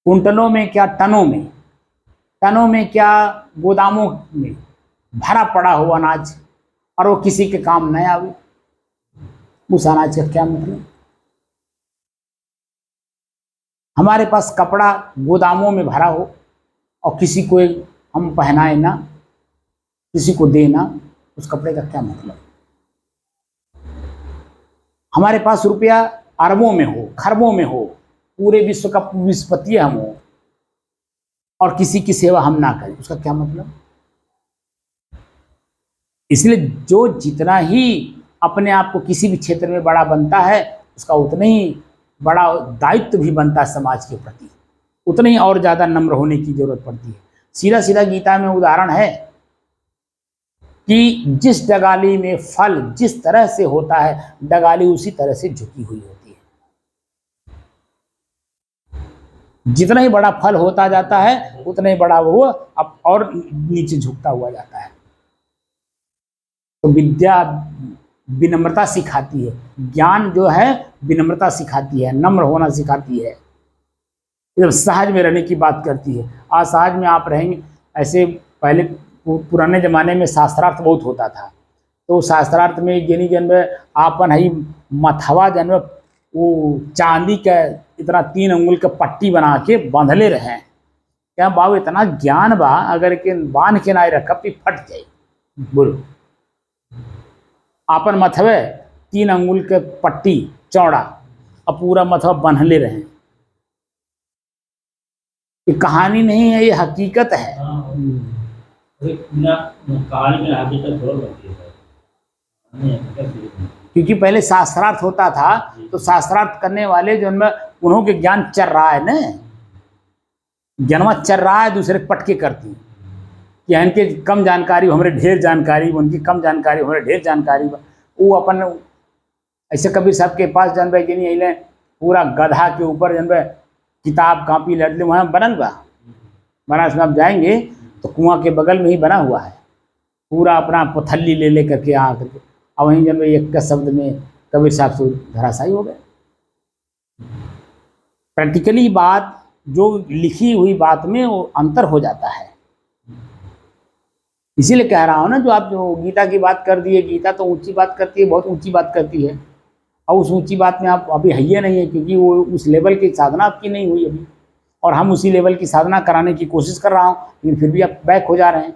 कुंटलों में क्या टनों में क्या गोदामों में भरा पड़ा हो अनाज, और वो किसी के काम न आवे, उस अनाज का क्या मतलब? हमारे पास कपड़ा गोदामों में भरा हो और किसी को हम पहनाए ना, किसी को देना, उस कपड़े का क्या मतलब? हमारे पास रुपया अरबों में हो, खरबों में हो, पूरे विश्व का विश्वपति हम हो, और किसी की सेवा हम ना करें, उसका क्या मतलब? इसलिए जो जितना ही अपने आप को किसी भी क्षेत्र में बड़ा बनता है, उसका उतना ही बड़ा दायित्व भी बनता है समाज के प्रति, उतना ही और ज़्यादा नम्र होने की जरूरत पड़ती है। सीधा सीधा गीता में उदाहरण है कि जिस डगाली में फल जिस तरह से होता है, डगाली उसी तरह से झुकी हुई होती है। जितना ही बड़ा फल होता जाता है उतना ही बड़ा वो अब और नीचे झुकता हुआ जाता है। तो विद्या विनम्रता सिखाती है, ज्ञान जो है विनम्रता सिखाती है, नम्र होना सिखाती है, जब सहज में रहने की बात करती है। असहज में आप रहेंगे, ऐसे पहले पुराने ज़माने में शास्त्रार्थ बहुत होता था, तो शास्त्रार्थ में ज्ञानी जन्म आपन है मथवा जन्म वो चांदी का इतना 3 अंगुल का पट्टी बना के बांधले रहे। क्या बाबू इतना ज्ञान बा, अगर के बांध के ना रखब तो फट जाए। बोलो, आपन मथवे 3 अंगुल के पट्टी चौड़ा और पूरा मथवा बांधले रहे। ये कहानी नहीं है, ये हकीकत है। कहानी में हकीकत थोड़ा बनती है। क्योंकि पहले शास्त्रार्थ होता था, तो शास्त्रार्थ करने वाले जो उनमें उन्हों के ज्ञान चल रहा है ना, ज्ञानवा चल रहा है, दूसरे पटके करती कि इनके कम जानकारी हमारे ढेर जानकारी, उनकी कम जानकारी हमारे ढेर जानकारी। वो अपन ऐसे कबीर साहब के पास जानबे कि नहीं अइले, पूरा गधा के ऊपर जानबे किताब कापी लड़ले वहाँ बनल बा। बनारस में आप जाएंगे तो कुआं के बगल में ही बना हुआ है, पूरा अपना पथल्ली ले ले करके आ करके, और वहीं जब एक का शब्द में कबीर साहब से धराशायी हो गए। प्रैक्टिकली बात जो लिखी हुई बात में वो अंतर हो जाता है। इसीलिए कह रहा हूँ ना, जो आप जो गीता की बात कर दिए, गीता तो ऊंची बात करती है, बहुत ऊंची बात करती है, और उस ऊंची बात में आप अभी है नहीं है, क्योंकि वो उस लेवल की साधना आपकी नहीं हुई अभी, और हम उसी लेवल की साधना कराने की कोशिश कर रहा हूँ, लेकिन फिर भी आप बैक हो जा रहे हैं।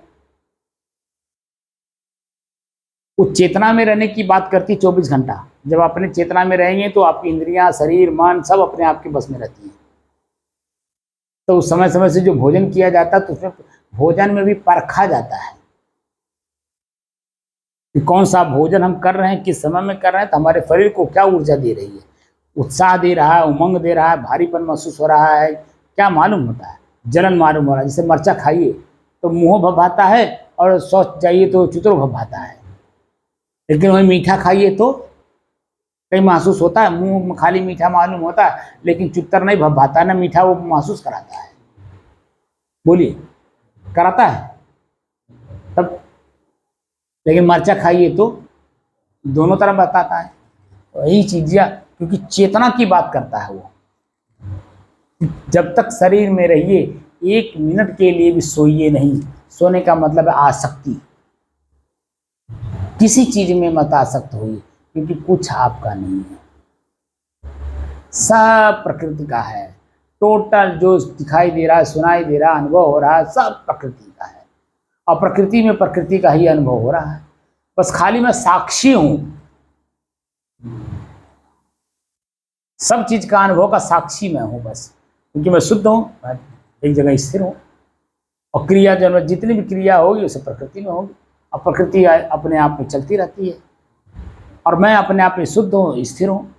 वो चेतना में रहने की बात करती 24 घंटा। जब अपने चेतना में रहेंगे तो आपकी इंद्रियां, शरीर, मन सब अपने आप के बस में रहती हैं। तो उस समय समय से जो भोजन किया जाता है तो उसमें भोजन में भी परखा जाता है कि कौन सा भोजन हम कर रहे हैं, किस समय में कर रहे हैं, तो हमारे शरीर को क्या ऊर्जा दे रही है, उत्साह दे रहा है, उमंग दे रहा है, भारीपन महसूस हो रहा है, क्या मालूम होता है, जलन मालूम हो रहा है। जैसे मरचा खाइए तो मुँह भभाता है, और शौच जाइए तो चित्रो भभाता है, लेकिन वही मीठा खाइए तो कहीं महसूस होता है, मुंह में खाली मीठा मालूम होता है, लेकिन चुत्तर नहीं भभाता ना, मीठा वो महसूस कराता है। बोलिए, कराता है तब, लेकिन मरचा खाइए तो दोनों तरफ बताता है। वही चीज़, क्योंकि चेतना की बात करता है वो। जब तक शरीर में रहिए 1 मिनट के लिए भी सोइए नहीं। सोने का मतलब है आसक्ति, किसी चीज में मत आसक्त होइए, क्योंकि कुछ आपका नहीं है, सब प्रकृति का है। टोटल जो दिखाई दे रहा है, सुनाई दे रहा है, अनुभव हो रहा है, सब प्रकृति का है, और प्रकृति में प्रकृति का ही अनुभव हो रहा है। बस खाली मैं साक्षी हूं, सब चीज का अनुभव का साक्षी मैं हूं बस, क्योंकि मैं शुद्ध हूं, मैं एक जगह स्थिर हूं, और क्रिया जब जितनी भी क्रिया होगी उसे प्रकृति में होगी, और प्रकृति अपने आप में चलती रहती है, और मैं अपने आप में शुद्ध हूँ, स्थिर हूँ,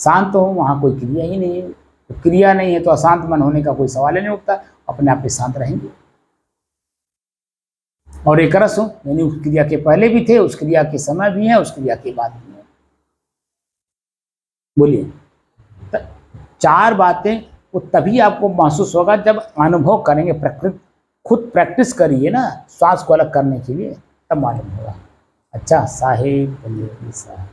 शांत हूँ, वहाँ कोई क्रिया ही नहीं है। तो क्रिया नहीं है तो अशांत मन होने का कोई सवाल ही नहीं उठता, अपने आप में शांत रहेंगे। और एक रस हूँ, यानी उस क्रिया के पहले भी थे, उस क्रिया के समय भी है, उस क्रिया के बाद भी है। बोलिए, तो 4 बातें वो तभी आपको महसूस होगा जब अनुभव करेंगे। प्रकृति खुद प्रैक्टिस करिए ना श्वास को अलग करने के लिए, तब मालूम होगा। अच्छा साहेब, साहेब।